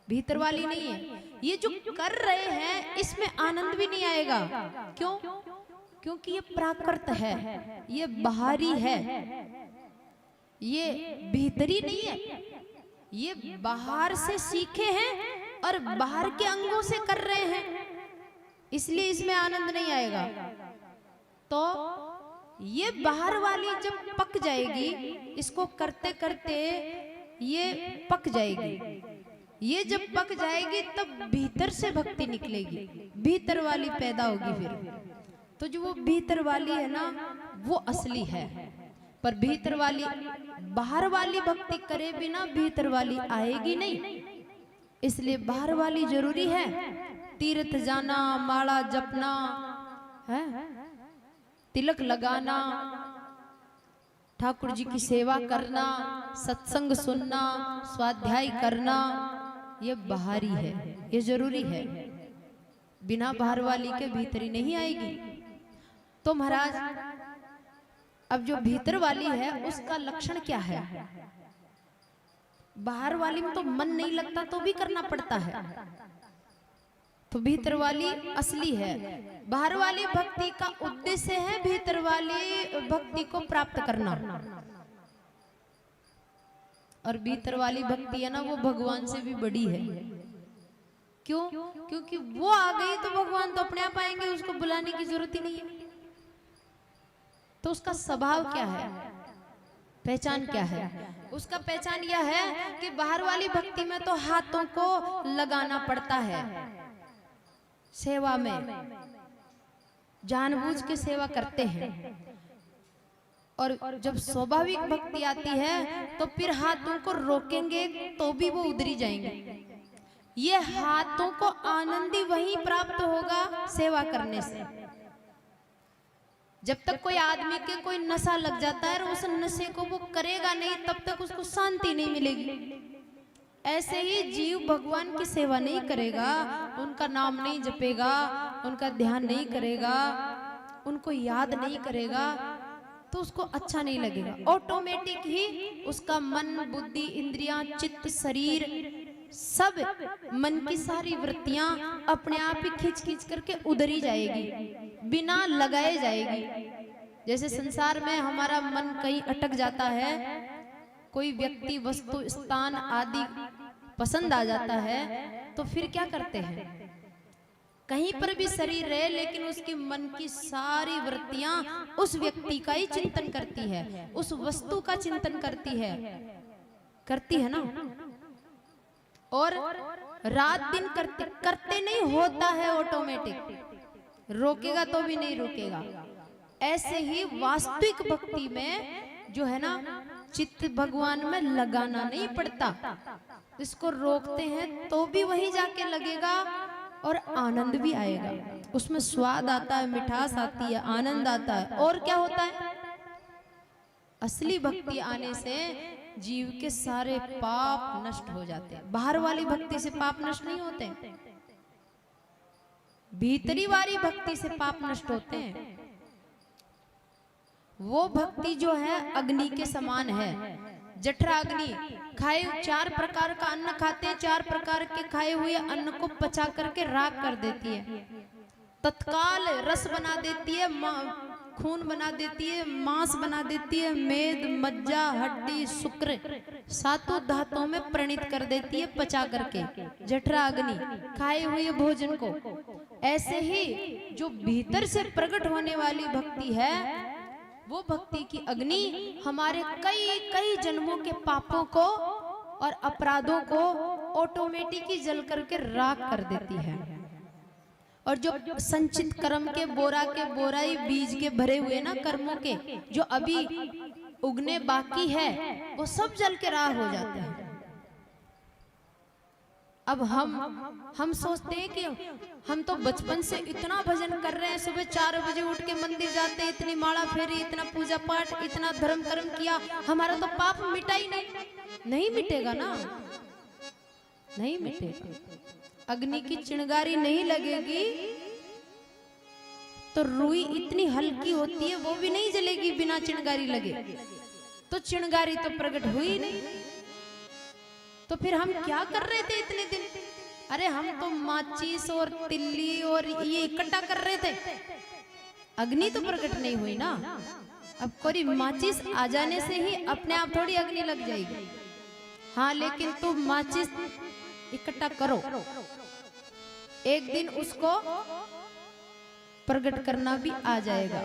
Speaker 1: भीतर वाली नहीं है। ये जो कर रहे हैं इसमें आनंद भी नहीं आएगा। क्यों? क्योंकि ये प्राकृत है, ये बाहरी है, ये भीतरी नहीं है। ये बाहर से सीखे हैं और बाहर के अंगों से कर रहे हैं, इसलिए इसमें आनंद नहीं आएगा। तो ये बाहर वाली जब पक जाएगी, इसको करते करते ये पक जाएगी, ये जब पक जाएगी तब भीतर से भक्ति निकलेगी, भीतर वाली पैदा होगी फिर। तो जो वो भीतर वाली है ना, वो असली है। पर भीतर वाली, बाहर वाली भक्ति करे बिना भीतर वाली आएगी नहीं, इसलिए बाहर वाली जरूरी है। तीर्थ जाना, माला जपना है, तिलक लगाना, ठाकुर जी की सेवा करना, सत्संग सुनना, स्वाध्याय करना, ये बाहरी है, ये जरूरी है। बिना बाहर वाली के भीतरी नहीं आएगी। तो महाराज अब जो भीतर वाली है उसका लक्षण क्या है? बाहर वाली में तो मन नहीं लगता तो भी करना पड़ता है, तो भीतर वाली असली है। बाहर वाली भक्ति का उद्देश्य है भीतर वाली भक्ति को प्राप्त करना, और भीतर वाली भक्ति है ना, वो भगवान से भी बड़ी है। क्यों? क्योंकि वो आ गई तो भगवान तो अपने आप आएंगे, उसको बुलाने की जरूरत ही नहीं है। तो उसका स्वभाव क्या है, पहचान क्या है? उसका पहचान यह है कि बाहर वाली भक्ति में तो हाथों को लगाना पड़ता है, सेवा में जानबूझ के सेवा करते हैं, और जब स्वाभाविक भक्ति आती है तो फिर हाथों को रोकेंगे तो भी वो उधरी जाएंगे। ये हाथों को आनंद ही वहीं प्राप्त होगा सेवा करने से। जब तक कोई आदमी के कोई नशा लग जाता है और उस नशे को वो करेगा नहीं, तब तक उसको शांति नहीं मिलेगी। ऐसे ही जीव भगवान की सेवा नहीं करेगा, उनका नाम नहीं जपेगा, उनका ध्यान नहीं करेगा, उनको याद नहीं करेगा, तो तो उसको अच्छा नहीं लगेगा, ऑटोमेटिक ही उसका मन, बुद्धि, इंद्रियां, चित्त, शरीर, सब मन की सारी वृत्तियां अपने आप ही खींच खींच करके उधर ही जाएगी, बिना लगाए जाएगी। जैसे संसार में हमारा मन कहीं अटक जाता है, कोई व्यक्ति, वस्तु, स्थान आदि पसंद आ जाता है, तो फिर क्या करते हैं, कहीं पर भी शरीर रहे लेकिन उसके मन की सारी वृत्तियां उस व्यक्ति का ही चिंतन करती है, उस वस्तु का चिंतन करती है ना। और रात दिन करते नहीं, होता है ऑटोमेटिक, रोकेगा तो भी नहीं रुकेगा। ऐसे ही वास्तविक भक्ति में जो है ना, चित्त भगवान में लगाना नहीं पड़ता, इसको रोकते हैं तो भी वहीं जाके लगेगा और आनंद भी आएगा, उसमें स्वाद आता है, मिठास आती है, आनंद आता है। और क्या होता है, असली भक्ति आने से जीव के सारे पाप नष्ट हो जाते हैं। बाहर वाली भक्ति से पाप नष्ट नहीं होते, भीतरी वाली भक्ति से पाप नष्ट होते हैं। वो भक्ति जो है अग्नि के समान है, जठरा अग्नि, खाए 4 प्रकार का अन्न खाते हैं, 4 प्रकार के खाए हुए अन्न को पचा करके राख कर देती है, तत्काल रस बना देती है, खून बना देती है, मांस बना देती है, मेद, मज्जा, हड्डी, शुक्र, 7 धातुओं में परिणित कर देती है पचा करके, जठरा अग्नि, खाए हुए भोजन को। ऐसे ही जो भीतर से प्रकट होने वाली भक्ति है, वो भक्ति की अग्नि हमारे कई कई जन्मों के पापों को और अपराधों को ऑटोमेटिक ही जल करके राख कर देती है। और जो संचित कर्म के बोरा ही बीज के भरे हुए ना, कर्मों के जो अभी उगने बाकी है, वो सब जल के राख हो जाते हैं। अब हम सोचते हैं कि हम तो बचपन से इतना भजन कर रहे हैं, सुबह 4 बजे उठ के मंदिर जाते हैं, इतनी माला फेरी, इतना पूजा पाठ, इतना धर्म कर्म किया, हमारा तो पाप मिटा ही नहीं मिटेगा ना, नहीं मिटेगा। अग्नि की चिंगारी नहीं लगेगी तो रुई इतनी हल्की होती है, वो भी नहीं जलेगी बिना चिंगारी लगे, तो चिंगारी तो प्रकट हुई नहीं। तो फिर हम क्या कर रहे थे इतने दिन? अरे हम तो माचिस और तिल्ली और ये इकट्ठा कर रहे थे, अग्नि तो प्रकट नहीं हुई ना। अब कोई माचिस आ जाने से ही अपने आप थोड़ी अग्नि लग जाएगी, हाँ, लेकिन तुम माचिस इकट्ठा करो, एक दिन उसको प्रकट करना भी आ जाएगा।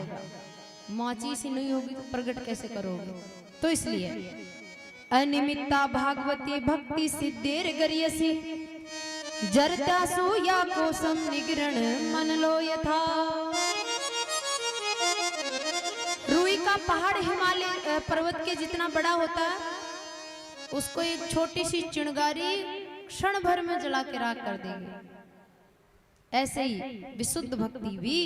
Speaker 1: माचिस ही नहीं होगी तो प्रकट कैसे करोगे? तो इसलिए अनिमित्ता भागवती भक्ति सिद्धेर गरियसी, जरत्यासु या कोसम निगरण मन लो यथा। रुई का पहाड़ हिमालय पर्वत के जितना बड़ा होता है, उसको एक छोटी सी चिंगारी क्षण भर में जला के राख कर देंगे। ऐसे ही विशुद्ध भक्ति भी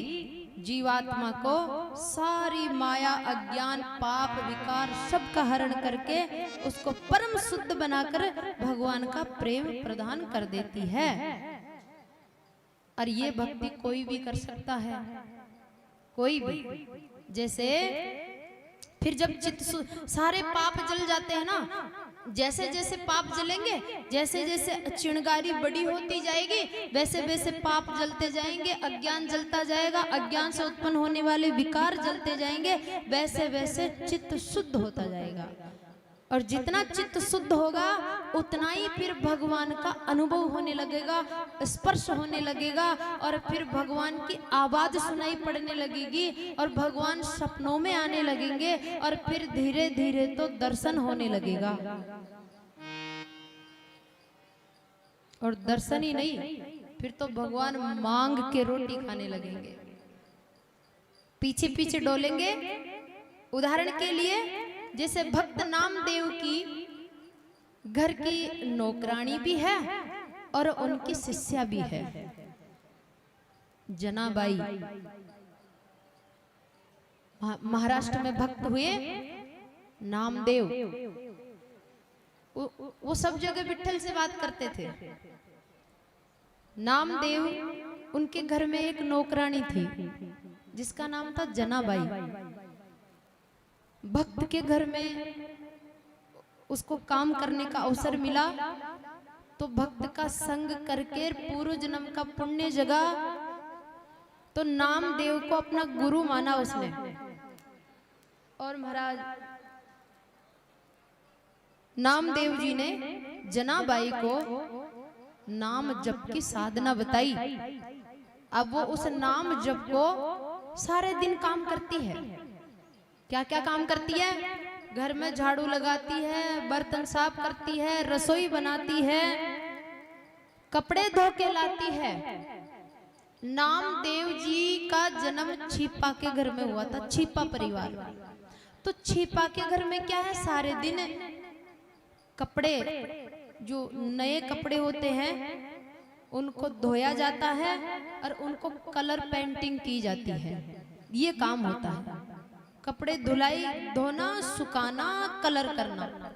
Speaker 1: जीवात्मा को सारी माया, अज्ञान, पाप, विकार सब का हरण करके उसको परम शुद्ध बनाकर भगवान का प्रेम प्रदान कर देती है। और ये भक्ति कोई भी कर सकता है, कोई भी। जैसे फिर जब चित्त सारे पाप जल जाते हैं ना, जैसे जैसे पाप जलेंगे, जैसे जैसे चिंगारी बड़ी होती जाएगी, वैसे वैसे पाप जलते जाएंगे, अज्ञान जलता जाएगा, अज्ञान से उत्पन्न होने वाले विकार जलते जाएंगे, वैसे वैसे चित्त शुद्ध होता जाएगा। और जितना चित्त शुद्ध होगा उतना ही फिर भगवान का अनुभव होने लगेगा, स्पर्श होने लगेगा, और फिर भगवान की आवाज सुनाई पड़ने लगेगी, और भगवान सपनों में आने लगेंगे, और फिर धीरे धीरे तो दर्शन होने लगेगा। और दर्शन ही नहीं, फिर तो भगवान मांग के रोटी खाने लगेंगे, पीछे पीछे डोलेंगे। उदाहरण के लिए जैसे भक्त नामदेव की घर की नौकरानी भी है और उनकी शिष्या भी है, जनाबाई। महाराष्ट्र में भक्त हुए नामदेव, वो सब जगह विठ्ठल से बात करते थे। नामदेव, उनके घर में एक नौकरानी थी जिसका नाम था जनाबाई। भक्त के घर में उसको काम करने का अवसर मिला, तो भक्त का संग करके पूर्व जन्म का पुण्य जगा, तो नामदेव को अपना गुरु माना उसने। और महाराज नामदेव जी ने जनाबाई को नाम जप की साधना बताई। अब वो उस नाम जप को सारे दिन काम करती है। क्या क्या काम करती है? घर में झाड़ू लगाती है, बर्तन साफ करती है, रसोई बनाती है, कपड़े धो के लाती है। नामदेव जी का जन्म छिपा के घर में हुआ था, छिपा परिवार। तो छिपा के घर में क्या है, सारे दिन कपड़े, जो नए कपड़े होते हैं उनको धोया जाता है और उनको कलर पेंटिंग की जाती है। ये काम होता है, कपड़े धुलाई, धोना, सुखाना, कलर करना।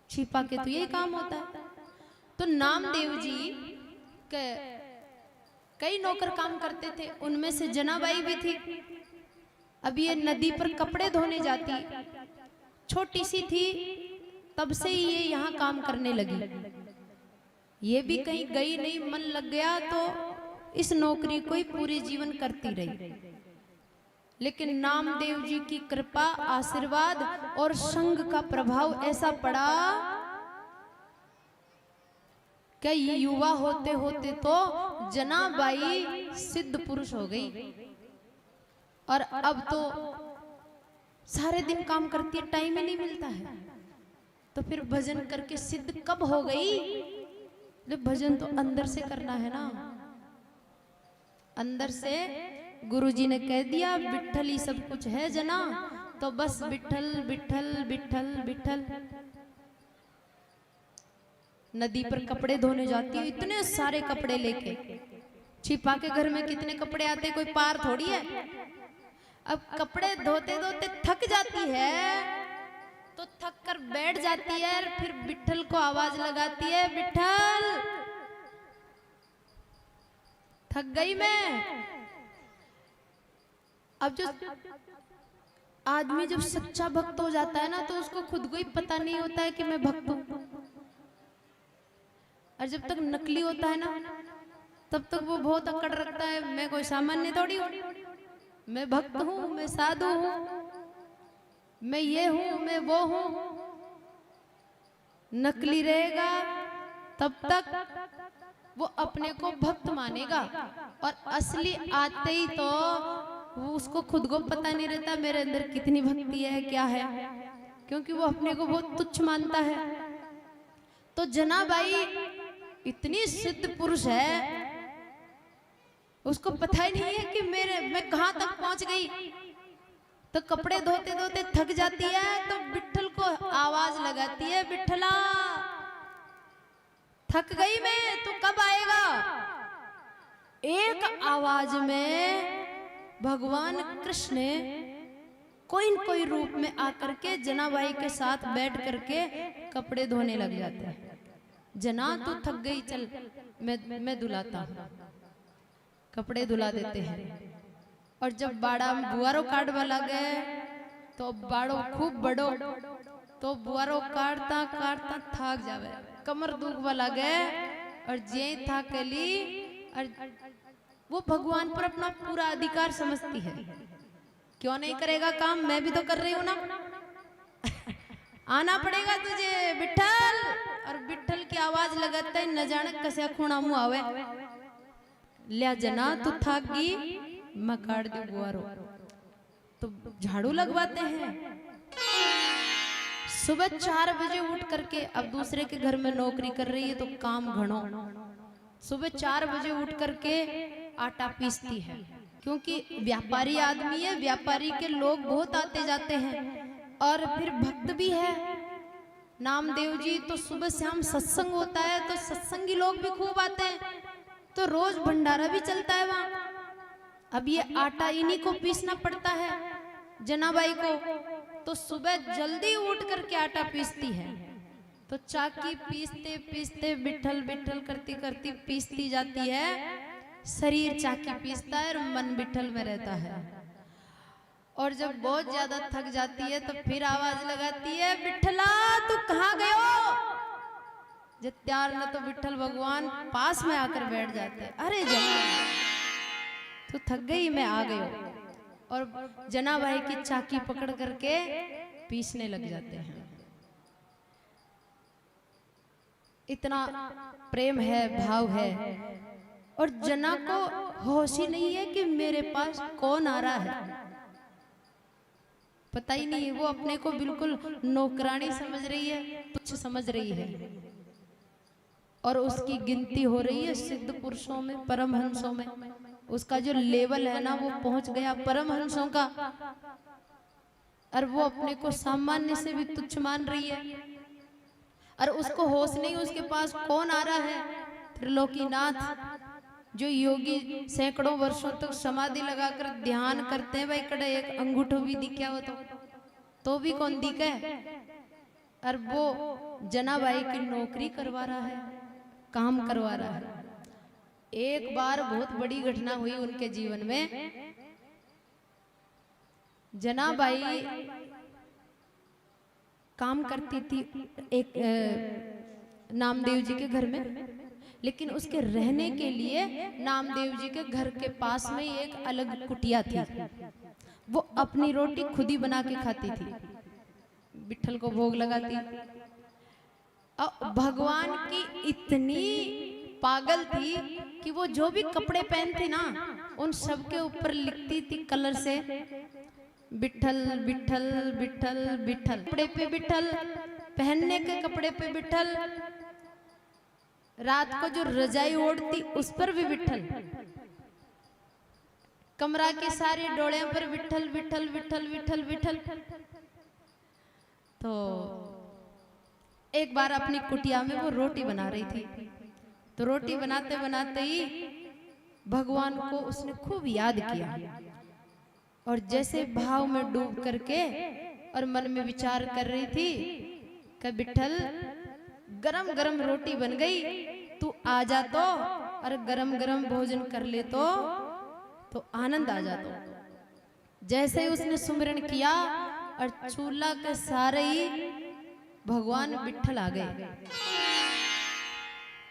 Speaker 1: छिपा के तो यही काम होता है। तो नामदेव जी के कई नौकर काम करते थे, उनमें से जनाबाई भी थी। अब ये नदी पर कपड़े धोने जाती, छोटी सी थी, तब से ही ये यहाँ काम करने लगी। ये भी कहीं गई नहीं, मन लग गया तो इस नौकरी को ही पूरे जीवन करती रही। लेकिन नामदेव जी की कृपा, आशीर्वाद और संग का प्रभाव ऐसा पड़ा कि ये युवा होते होते तो जनाबाई सिद्ध पुरुष हो गई। और अब तो सारे दिन काम करती है, टाइम ही नहीं मिलता है। तो फिर भजन करके सिद्ध कब हो गई? जब भजन तो अंदर से करना है ना। अंदर से गुरुजी ने कह दिया विठल ही सब कुछ है जना, तो बस विठल विठल विठल विठल। नदी पर कपड़े धोने जाती है, इतने सारे कपड़े लेके। छिपा के घर में कितने कपड़े आते, कोई पार थोड़ी है। अब कपड़े धोते धोते थक जाती है, तो थक कर बैठ जाती है, और फिर विठल को आवाज लगाती है, विठल थक गई मैं। अब जो आदमी जब सच्चा भक्त हो जाता है ना, तो उसको खुद को ही पता नहीं होता है कि मैं भक्त हूं। और जब तक नकली होता है ना, तब तक वो बहुत अकड़ रखता है, मैं कोई सामान्य थोड़ी हूं, मैं भक्त हूं, मैं साधु हूं, मैं ये हूं, मैं वो हूं। नकली रहेगा तब तक वो अपने को भक्त मानेगा, और असली आते ही तो वो उसको खुद को पता नहीं रहता मेरे अंदर कितनी भक्ति है, क्या है, क्योंकि वो अपने को बहुत तुच्छ मानता है। तो जनाबाई इतनी सिद्ध पुरुष है, उसको पता ही नहीं है कि मैं कहां तक पहुंच गई। तो कपड़े धोते धोते थक जाती है, तो विठल को आवाज लगाती है, विठला थक गई मैं, तू कब आएगा। एक आवाज में भगवान कृष्ण कोई न कोई रूप में आकर के जनाबाई के साथ बैठ करके कपड़े धोने लग जाते हैं। जना तू थक गई, चल मैं धुलाता हूं। कपड़े धुला देते हैं। और जब बाड़ा में बुआरो काटवा लगे, तो बाड़ो खूब बड़ो, तो बुआरो काटता काटता थक जावे, कमर दुखवा लगे, और जे थक ली, और वो भगवान पर अपना पूरा अधिकार समझती है। क्यों नहीं करेगा काम, मैं भी तो कर रही हूं ना। आना पड़ेगा तुझे विठल। और विठल की आवाज लगाता है, न जाने कैसे खूणा मुंह आवे, लिया जना तू थक गई, मैं काट दू बुआरो। तो झाड़ू लगवाते हैं। सुबह 4 बजे उठ करके, अब दूसरे के घर में नौकरी कर रही है तो काम घणो। सुबह 4 बजे उठ करके आटा पीसती है, क्योंकि व्यापारी आदमी है, व्यापारी के लोग बहुत आते जाते हैं, और फिर भक्त भी है नामदेव जी। तो सुबह शाम सत्संग होता है, तो सत्संगी लोग भी खूब आते हैं, तो रोज भंडारा भी चलता है वहां। अब ये आटा इन्हीं को पीसना पड़ता है जनाबाई को। तो सुबह जल्दी उठ करके आटा पीसती है, तो चाकी पीसते पीसते बिठल बिठल करती करती पीसती जाती है। शरीर चाकी पीसता है और मन बिठल में रहता है। और जब बहुत ज्यादा थक जाती है तो फिर आवाज लगाती है, विठला तू कहाँ गयो। जब त्यार न तो विठल भगवान पास में आकर बैठ जाते हैं, अरे जना तू थक गई, मैं आ गयो। और जना भाई की चाकी पकड़ करके पीसने लग जाते हैं। इतना प्रेम है, भाव है। और जना को होश ही नहीं है कि मेरे पास कौन आ रहा है, पता ही नहीं है। वो अपने को बिल्कुल नौकरानी समझ रही है, तुच्छ समझ रही है। और उसकी गिनती हो रही है सिद्ध पुरुषों में, परमहंसों में। उसका जो लेवल है ना वो पहुंच गया परमहंसों का, और वो अपने को सामान्य से भी तुच्छ मान रही है। और उसको होश नहीं उसके पास कौन आ रहा है। त्रिलोकीनाथ जो योगी सैकड़ों वर्षों तक समाधि लगाकर ध्यान करते हैं, भाई कड़े एक अंगूठो भी दिखा हो तो भी कौन दिखे। और वो जनाबाई की नौकरी करवा रहा है, काम करवा रहा है। एक बार बहुत बड़ी घटना हुई उनके जीवन में। जनाबाई काम करती थी एक नामदेव जी के घर में, लेकिन उसके रहने के लिए नामदेव जी के घर के पास में एक अलग कुटिया थी। वो अपनी रोटी खुद ही बना के खाती थी, विठल को भोग लगाती। और भगवान की इतनी पागल थी कि वो जो भी कपड़े पहनती ना उन सब के ऊपर लिखती थी कलर से, विठल विठल विठल विठल। कपड़े पे विठल, पहनने के कपड़े पे विठल, रात को जो रजाई ओढ़ती उस पर भी विठल, कमरा के सारे डोड़ियों पर विठल विठल विठल विठल विठल। तो एक बार अपनी कुटिया में वो रोटी बना रही थी, तो रोटी बनाते बनाते ही भगवान को उसने खूब याद किया। और जैसे भाव में डूब करके और मन में विचार कर रही थी कि विठल गरम गरम रोटी बन गई, तू आ जा तो, और गरम गरम भोजन कर ले तो आनंद आ जाता। जैसे ही उसने सुमिरन किया और चूल्हा के सारे ही भगवान विठल आ गए।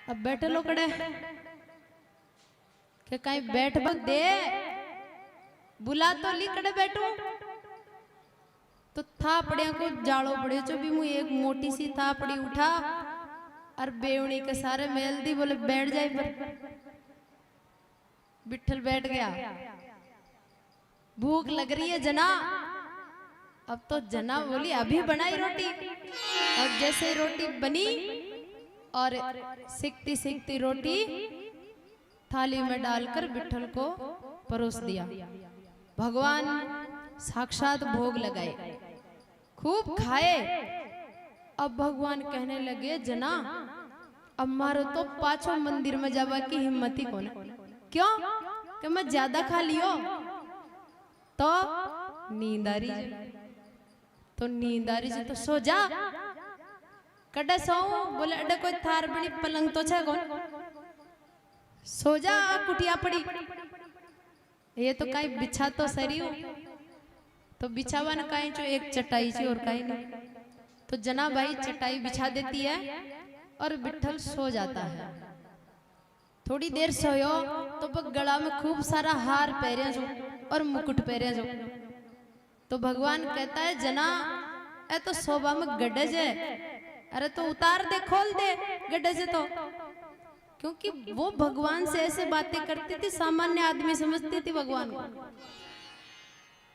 Speaker 1: अब बैठे लो कड़े के कहीं बैठ दे, बुला तो ली कड़े बैठू। तो थापड़िया को जाड़ो पड़े चो भी मुझे एक मोटी सी थापड़ी उठा और बेवणी के सारे मेल दी, बोले बैठ जाए पर। विठल बैठ गया। भूख लग रही है जना। अब तो जना बोली अभी बनाई रोटी। और जैसे रोटी बनी और सिकती सिकती रोटी थाली में डालकर विठल को परोस दिया। भगवान साक्षात भोग लगाए, खूब खाए। अब भगवान कहने लगे जना अब मारो तो पाछो मंदिर में जावा की हिम्मत ही कौन। क्यों कि मैं ज्यादा खा लियो तो नींद आ रही, तो नींद आ रही तो सो जा। कड़े सो बोले अडे कोई थार बड़ी पलंग तो छे कौन, सो जा कुटिया पड़ी। ये तो कहीं बिछा तो सरी हो, तो बिछावा न कहीं जो एक चटाई सी और कहीं नहीं। तो जना भाई चटाई बिछा देती है और विठल सो जाता है। थोड़ी देर सोयो तो वो गला में खूब सारा हार पहरे जो और मुकुट पहरे जो। तो भगवान कहता है जना ए तो शोभा में गड्ढे है, अरे तो उतार दे, खोल दे गड्ढे से। तो क्योंकि वो भगवान से ऐसे बातें करती थी, सामान्य आदमी समझती थी भगवान को,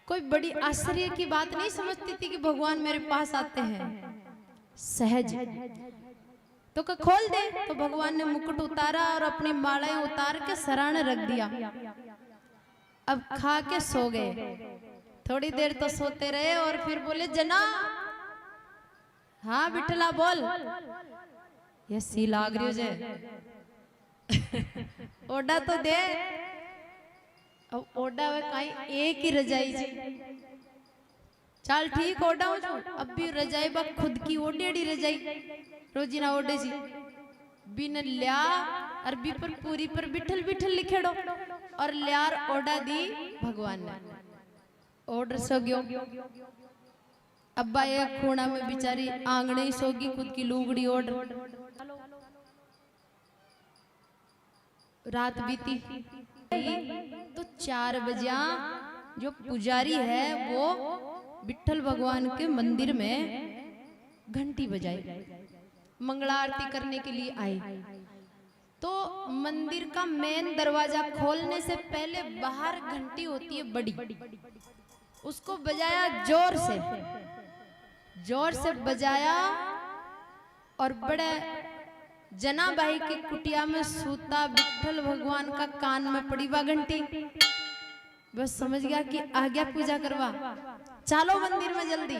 Speaker 1: कोई बड़ी आश्चर्य की बात नहीं समझती थी कि भगवान मेरे पास आते हैं, सहज। तो खोल दे। तो भगवान ने मुकुट उतारा और अपनी मालाएं उतार के सराहने रख दिया। अब खा के सो गए। थोड़ी देर तो सोते रहे और फिर बोले जना हाँ बिठला बोल, ये सी लाग रही जे ओडा तो दे। अब ओडा वे कहीं एक ही रजाई जी, चल ठीक ओडा हो जो। अब भी रजाई बा खुद की ओडेड़ी रजाई रोजी ना ओडे जी बिन लिया अरबी पर पूरी पर बिठल बिठल लिखेड़ो और लियार ओडा दी भगवान ने। ऑर्डर सो गयो। अब्बा एक खूणा में बिचारी आंगणे ही सोगी, खुद की लुगड़ी ऑर्डर। रात बीती तो 4 बजे जो पुजारी है वो विठल भगवान के मंदिर में घंटी बजाई, मंगला आरती करने के लिए आई। तो मंदिर का मेन दरवाजा खोलने से पहले बाहर घंटी होती है बड़ी, उसको बजाया जोर से बजाया और बड़े जनाबाई की कुटिया में सूता विठल भगवान का कान में पड़ी बा घंटी। बस समझ गया कि आ गया पूजा करवा, चलो मंदिर में जल्दी।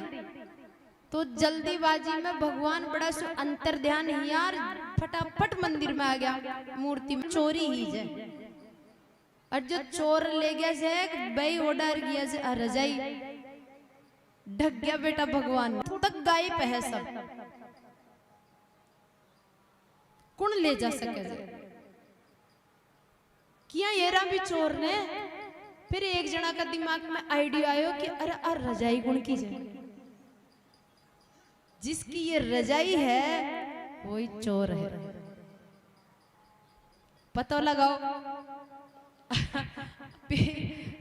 Speaker 1: तो जल्दीबाजी में भगवान बड़ा सु अंतर ध्यान यार फटाफट मंदिर में आ गया। मूर्ति में चोरी ही है, और जो चोर ले गया से भाई ऑर्डर किया से रजाई ढक गया बेटा भगवान तक गायब है सब, कौन ले जा सके किया येरा भी चोर ने। फिर एक जना का दिमाग में आइडिया आयो कि अरे रजाई गुण की जाए, जिसकी ये रजाई है वही चोर है, पता लगाओ।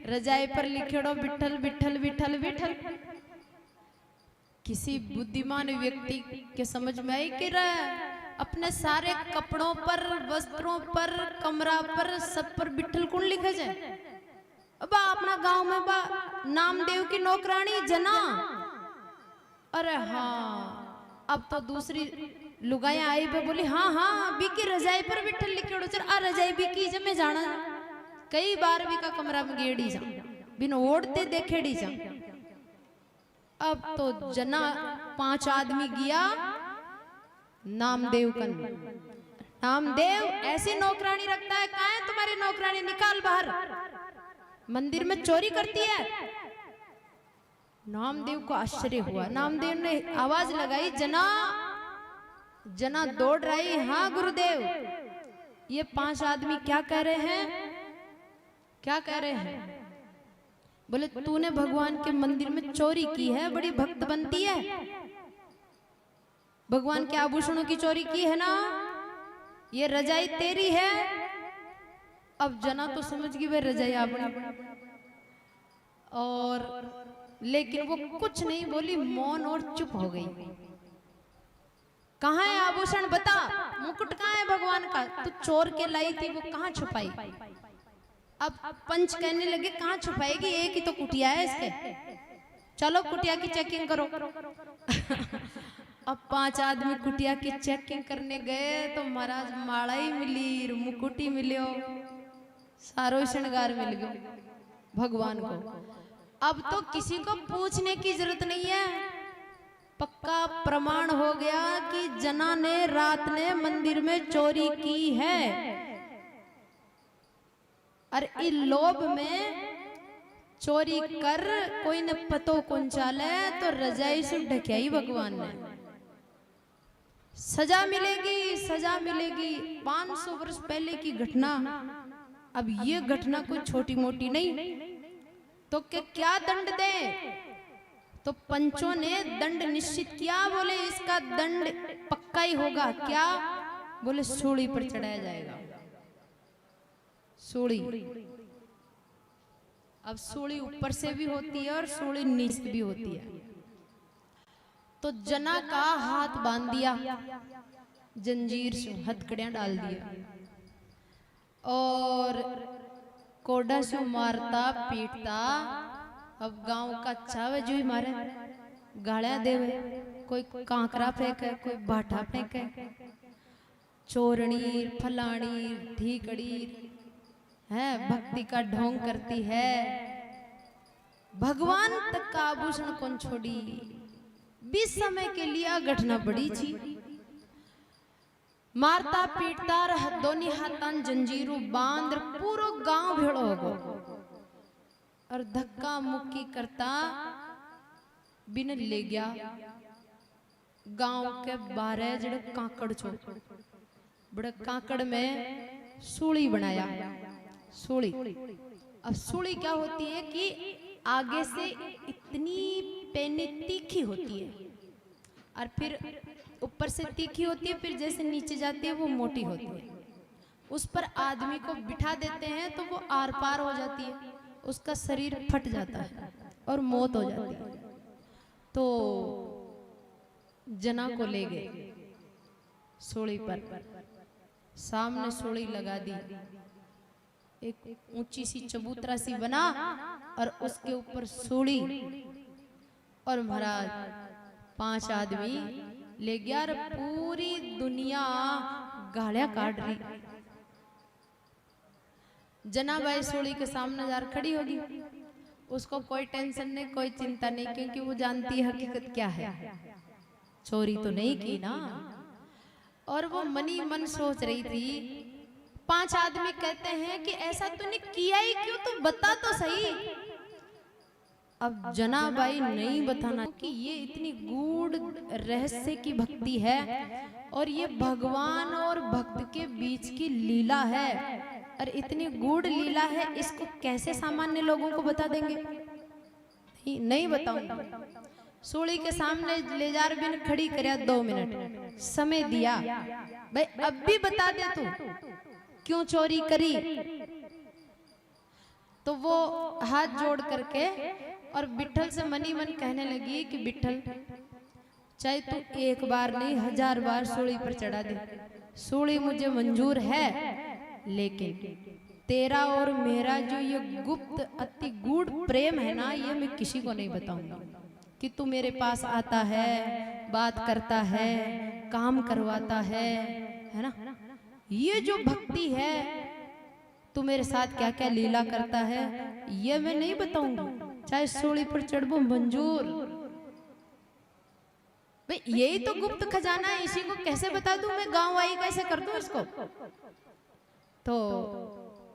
Speaker 1: रजाई पर लिखेड़ो विठल विठल विठल विठल। किसी बुद्धिमान व्यक्ति के समझ में आई कि अपने सारे कपड़ों पर, वस्त्रों पर, कमरा पर, सब पर विठल कौन लिखा जाए। अब अपना गांव में बा नामदेव की नौकरानी जना, अरे हाँ अब तो दूसरी लुगाया आई पे बोली हाँ बीकी रजाई पर विठल लिखे चल आ रजाई बीकी जमे जाना। कई बार भी का कमरा में गेड़ी जा बिन ओढ़ते देखेड़ी जा। अब तो जना 5 आदमी गया नामदेव कन, नामदेव ऐसी नौकरानी रखता है, कहाँ है तुम्हारी नौकरानी, निकाल बाहर, मंदिर में चोरी करती है। नामदेव को आश्चर्य हुआ, नामदेव ने आवाज लगाई जना। जना दौड़ रही, हाँ गुरुदेव ये 5 आदमी क्या कह रहे हैं, क्या कह रहे हैं। बोले तूने भगवान के मंदिर में चोरी की है, बड़ी भक्त बनती है, भगवान के आभूषणों की चोरी की है ना, ये रजाई तेरी है। अब जना तो समझ गई वे रजाई आपने, और लेकिन वो कुछ नहीं बोली, मौन और चुप हो गई। कहाँ है आभूषण बता, मुकुट कहाँ है भगवान का, तू चोर के लाई थी वो कहाँ छुपाई। अब पंच कहने लगे कहाँ छुपाएगी, एक ही तो कुटिया है इसके, चलो कुटिया की चेकिंग करो। अब 5 आदमी कुटिया की चेकिंग करने गए तो महाराज माला ही मिली, मुकुट ही मिलियो, सारो श्रृंगार मिल गयो भगवान को। अब तो किसी को पूछने की जरूरत नहीं है, पक्का प्रमाण हो गया कि जना ने रात ने मंदिर में चोरी की है। और इस लोभ में चोरी कर कोई ने पतो कौन चाले तो रजाई से ढकिया ही भगवान ने। सजा मिलेगी, सजा मिलेगी। 500 वर्ष पहले की घटना, अब ये घटना कोई छोटी मोटी नहीं। तो क्या दंड दे, तो पंचों ने दंड निश्चित किया, बोले इसका दंड पक्का ही होगा। क्या बोले सूली पर चढ़ाया जाएगा, सूली। अब सूली ऊपर से भी होती है और सूली नीचे भी होती है। तो जना का हाथ बांध दिया, जंजीर से हथकड़ियां डाल दिया और कोडा से मारता पीटता। अब गांव का चावे जो ही मारे, गालियां देवे, कोई कांकरा फेंके, कोई बाटा फेंके, चोरनी फलानी ठीकड़ी है, भक्ति का ढोंग करती है। भगवान तक का आभूषण कौन छोड़ी। 20 समय के लिए घटना बड़ी थी, मारता पीटता दोनों हाथान जंजीरू बांध पूरा गांव भेड़ो हो और धक्का मुक्की करता बिन ले गया गांव के 12 जड़े काकड़ छोड़, बड़े काकड़ में सूली बनाया। सूली, अब सूली क्या होती है कि आगे से इतनी पेनी तीखी होती है और फिर ऊपर से तीखी होती है, फिर जैसे नीचे जाती है वो मोटी होती है। उस पर आदमी को बिठा देते हैं तो वो आर पार हो जाती है, उसका शरीर फट जाता है और मौत हो जाती है। तो जना को ले गए सूली पर, सामने सूली लगा दी, एक ऊंची सी चबूतरा सी बना और उसके ऊपर सूली, और महाराज 5 आदमी ले गया और पूरी दुनिया गालियां काट रही। जनाबाई सूली के सामने जार खड़ी होगी, उसको कोई टेंशन नहीं, कोई चिंता नहीं, क्योंकि वो जानती है हकीकत क्या है, चोरी तो नहीं की ना। और वो मनी मन सोच रही थी। 5 आदमी कहते हैं कि ऐसा तूने किया ही क्यों, तू बता तो सही। अब जनाबाई नहीं बताना, क्योंकि ये इतनी गूढ़ रहस्य की भक्ति है और ये भगवान और भक्त के बीच की लीला है, और इतनी गूढ़ लीला है, इसको कैसे सामान्य लोगों को बता देंगे? नहीं बताऊंगा। सूली के सामने ले जार बिन खड़ी करया 2 मिनट समय दिया, भाई अब भी बता दे तू क्यों चोरी करी। तो वो हाथ जोड़ करके और बिट्ठल से मनी मन कहने लगी कि बिट्ठल, चाहे तू 1 बार नहीं 1000 बार सूली पर चढ़ा दे, सूली मुझे मंजूर है, लेकिन तेरा और मेरा जो ये गुप्त अति गूढ़ प्रेम है ना, ये मैं किसी को नहीं बताऊंगा। कि तू मेरे पास आता है, बात करता है, काम करवाता है ना, ये जो भक्ति है, तू मेरे साथ क्या क्या लीला करता है, ये मैं नहीं बताऊंगा, चाहे सूली पर चढ़बो मंजूर। भाई यही तो गुप्त खजाना है, इसी को कैसे बता दूं मैं, गांव आई कैसे कर दूं इसको। तो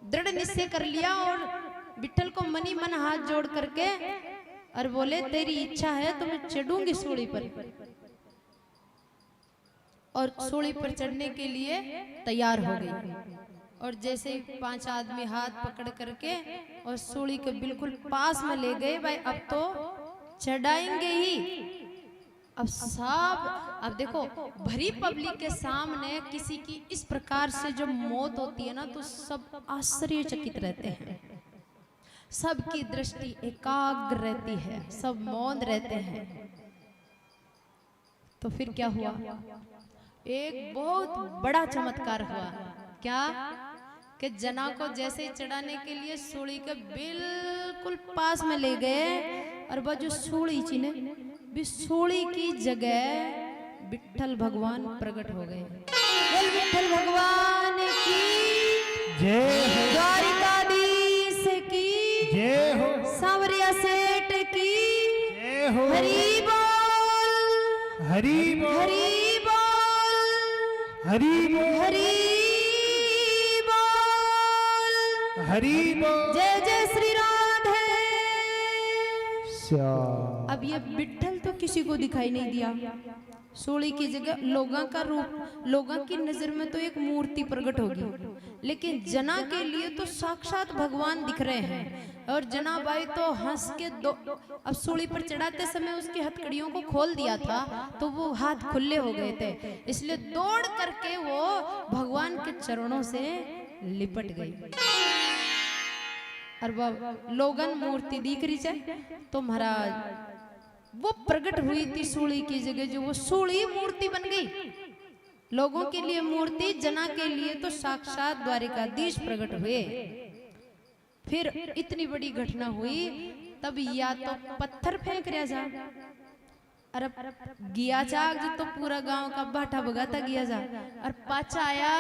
Speaker 1: दृढ़ निश्चय कर लिया और बिट्ठल को मनी मन हाथ जोड़ करके और बोले, तेरी इच्छा है तो मैं चढ़ूंगी सूली पर। और सूली पर चढ़ने के लिए तैयार हो गई, और जैसे 5 आदमी हाथ पकड़ करके और सूली के बिल्कुल पास में ले गए, भाई अब तो चढ़ाएंगे ही। अब देखो भरी पब्लिक के सामने किसी की इस प्रकार से जब मौत होती है ना, तो सब आश्चर्यचकित रहते हैं, सबकी दृष्टि एकाग्र रहती है, सब मौन रहते हैं। तो फिर क्या हुआ, एक बहुत बड़ा चमत्कार हुआ। क्या कि जना को जैसे ही चढ़ाने के लिए सूली के बिल्कुल पास में ले गए, और वह जो सूली चिने सूली की जगह विट्ठल भगवान प्रकट हो गए। बोल विट्ठल भगवान की
Speaker 2: जय हो,
Speaker 1: द्वारिकाधीश की
Speaker 2: जय हो,
Speaker 1: सांवरिया सेठ की
Speaker 2: जय हो,
Speaker 1: हरि बोल,
Speaker 2: हरि बोल,
Speaker 1: हरि बोल,
Speaker 2: हरि बोल,
Speaker 1: हरि बोल,
Speaker 2: हरि बोल,
Speaker 1: जय जय श्री राधे।
Speaker 2: श्याम।
Speaker 1: अब ये विट्ठल तो किसी को दिखाई नहीं दिया, सूली की जगह लोगों का रूप, लोगों की नजर में तो एक मूर्ति प्रकट होगी, लेकिन जना के लिए तो साक्षात भगवान दिख रहे हैं। और जनाबाई तो हंस के अब सूली पर चढ़ाते समय उसकी हथकड़ियों को खोल दिया था, तो वो हाथ खुले हो गए थे, इसलिए दौड़ करके वो भगवान के चरणों से लिपट गई। और वह लोगन मूर्ति दिख रही है, तो महाराज वो प्रकट हुई थी सूली की जगह, जो वो सूली मूर्ति बन गई। लोगों के लिए मूर्ति, जना के लिए तो साक्षात द्वारिकाधीश प्रकट हुए। फिर इतनी बड़ी घटना हुई, तब या तो पत्थर फेंक रहा जा, अरे गिया जाग जो तो पूरा गांव का बाटा भगाता गिया जा, और पाचा आया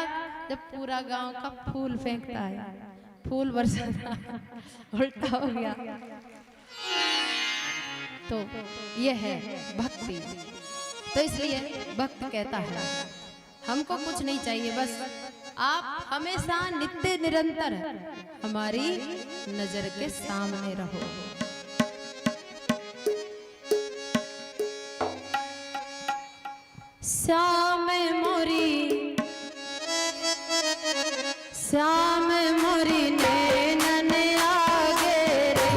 Speaker 1: जब पूरा गांव का फूल फेंकता है, फूल बरसाता, उल्टा हो गया। तो ये है भक्ति। तो इसलिए भक्त कहता है हमको कुछ नहीं चाहिए, बस आप हमेशा नित्य निरंतर हमारी नजर के सामने रहो। श्याम मोरी, श्याम मोरी नैनन आगे रे,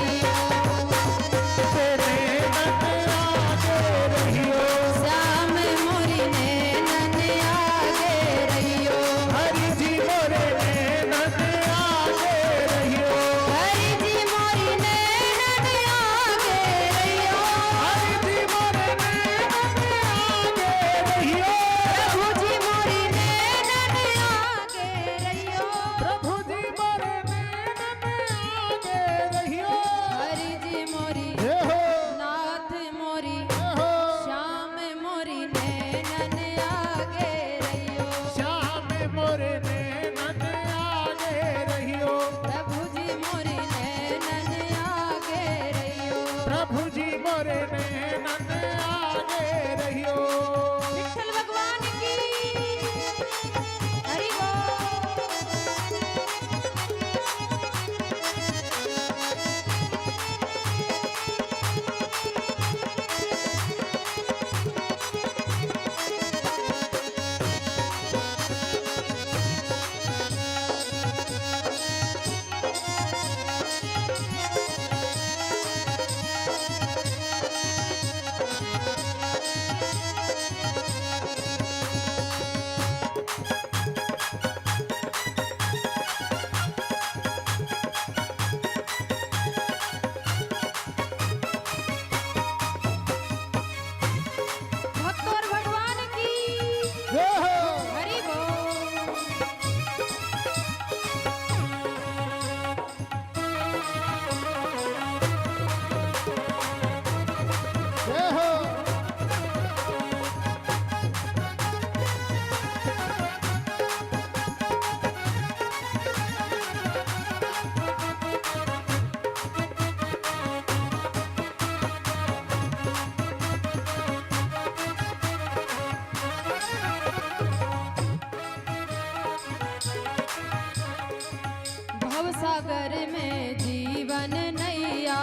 Speaker 1: भवसागर में जीवन नैया,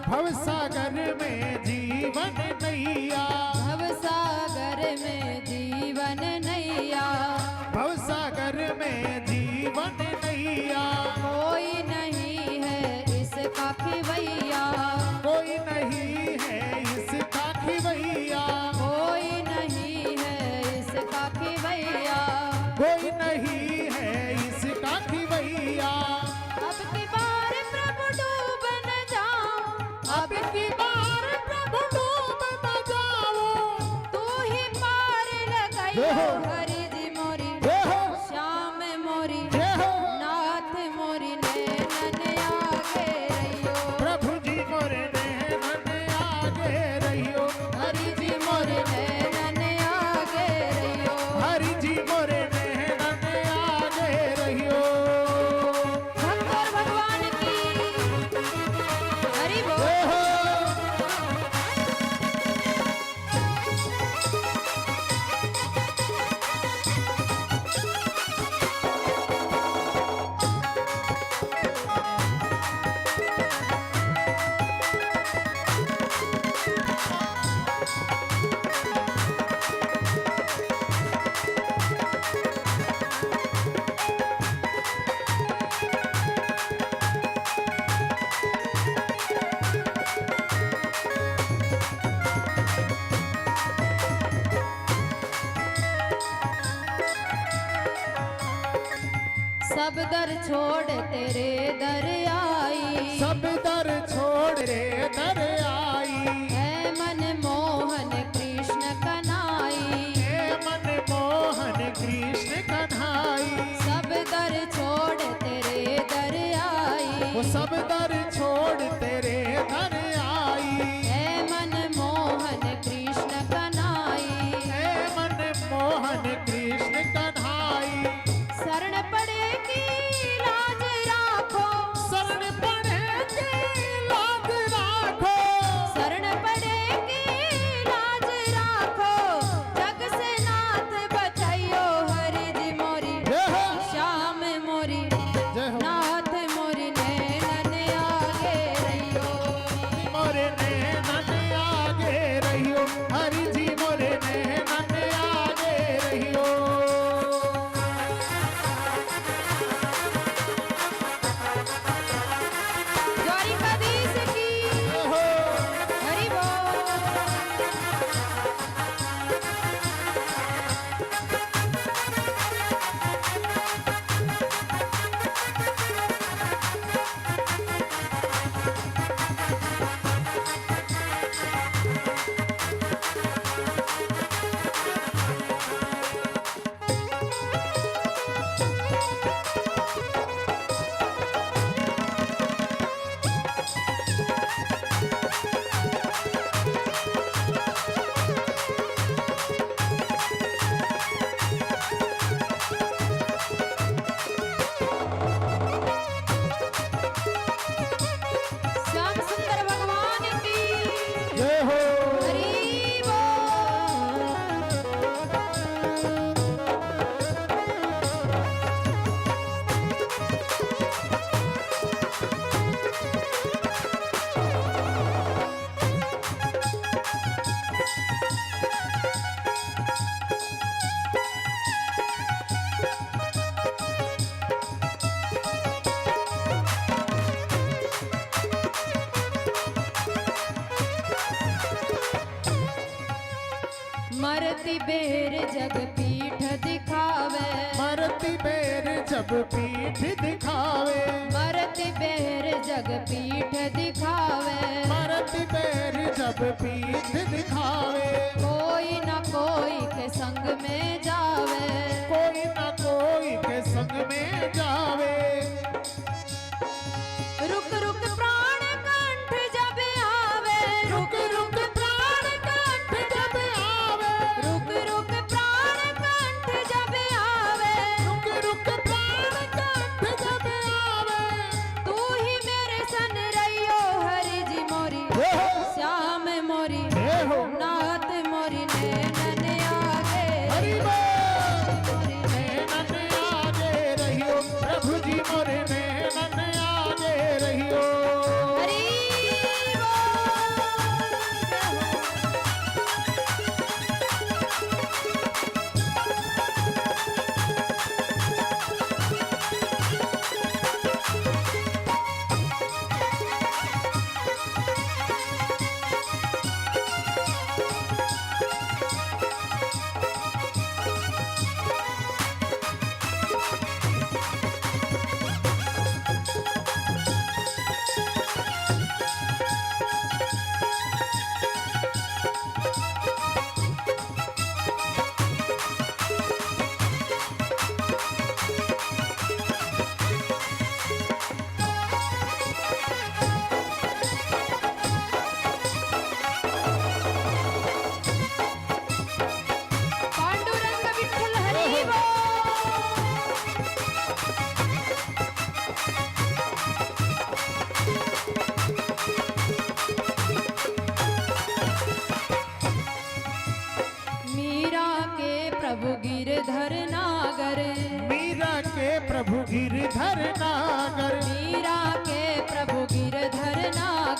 Speaker 2: भवसागर में जीवन नैया,
Speaker 1: भवसागर में जीवन नैया,
Speaker 2: भवसागर में जीवन नैया।
Speaker 1: कोई नहीं है इसका खिवैया,
Speaker 2: कोई नहीं है इसका खिवैया,
Speaker 1: कोई नहीं है इसका खिवैया।
Speaker 2: कोई नहीं है इसका खिवैया।
Speaker 1: अब की बार प्रभु डूब न जाऊं,
Speaker 2: अब की बार प्रभु डूब न जाऊं।
Speaker 1: तू ही पार लगाइयो
Speaker 2: जय हो।
Speaker 1: हरि जी मोरी,
Speaker 2: जय हो,
Speaker 1: श्याम मोरी,
Speaker 2: जय हो।
Speaker 1: नाथ मोरी नैनन आगे रहियो,
Speaker 2: प्रभु जी मोरे नैनन आगे रहियो।
Speaker 1: हरि जी मोरे नैनन आगे रहियो।
Speaker 2: हरि जी मोरे नैनन आगे रहियो।
Speaker 1: भक्त और भगवान की हरि बोल।
Speaker 2: जय हो।
Speaker 1: सब दर छोड़ तेरे दर आई,
Speaker 2: सब दर छोड़ रे दर आई।
Speaker 1: है मन मोहन कृष्ण कनाई,
Speaker 2: हे मन मोहन कृष्ण कन्हाई।
Speaker 1: सब दर छोड़ तेरे दर आई,
Speaker 2: वो सब दर छोड़ तेरे दर आई।
Speaker 1: है मन मोहन कृष्ण कनाई।
Speaker 2: हे मन मोहन कृष्ण कन्हाई।
Speaker 1: शरण पड़े की लाज राखो,
Speaker 2: शरण पड़े के लाज राखो।
Speaker 1: शरण पड़े की लाज राखो, जग से नाथ बचाइयो हरि जी मोरी,
Speaker 2: जय हो,
Speaker 1: श्याम मोरी,
Speaker 2: जय हो।
Speaker 1: नाथ मोरी नैनन आगे रहियो।
Speaker 2: मोरे नैनन आगे रहियो। हरि जी मोरे नैनन आगे रहियो।
Speaker 1: द्वारिकाधीश की
Speaker 2: जय हो।
Speaker 1: हरि बोल। श्याम सुंदर भगवान की
Speaker 2: जय हो।
Speaker 1: हरि बोल। मरती बेर जग पीठ दिखावे,
Speaker 2: मरती बेर जब पीठ दिखावे।
Speaker 1: मरती बेर जग पीठ दिखावे,
Speaker 2: मरती बेर जब पीठ दिखावे।
Speaker 1: कोई न कोई के संग में जावे,
Speaker 2: कोई न कोई के संग में जावे।
Speaker 1: रुक रुक प्राण कंठ जब आवे,
Speaker 2: रुक रुक प्राण कंठ जब आवे।
Speaker 1: रुक रुक प्राण कंठ जब आवे,
Speaker 2: रुक रुक प्राण कंठ जब आवे।
Speaker 1: तू ही मेरे सन रहियो हरि जी मोरी,
Speaker 2: जय हो,
Speaker 1: श्याम मोरी,
Speaker 2: जय हो।
Speaker 1: नाथ मोरी नैनन आगे
Speaker 2: हरि बोल।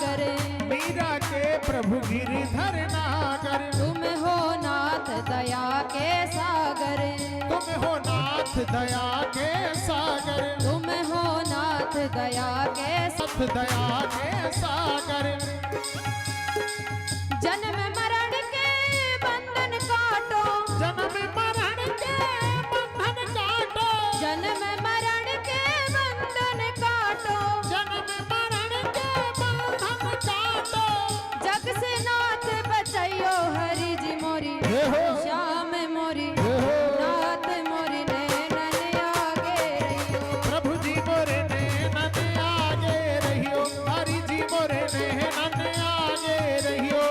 Speaker 1: सागर,
Speaker 2: मीरा के प्रभु गिरधर नागर,
Speaker 1: तुम हो नाथ दया के सागर,
Speaker 2: तुम हो नाथ दया के सागर,
Speaker 1: तुम हो नाथ दया के
Speaker 2: सत दया के सागर।
Speaker 1: जन्म मरण के बंधन काटो,
Speaker 2: जन्म मरण के बंधन काटो,
Speaker 1: जन्म मरण के बंधन काटो,
Speaker 2: जन्म मरण के बंधन काटो।
Speaker 1: जग से नाथ बचाइयो हरि जी मोरी,
Speaker 2: हे हो
Speaker 1: श्याम मोरी,
Speaker 2: हे हो
Speaker 1: नाथ मोरी नैनन आगे रहियो।
Speaker 2: प्रभु जी मोरे नैनन आगे रहियो, हरि जी मोरे नैनन आगे रहियो।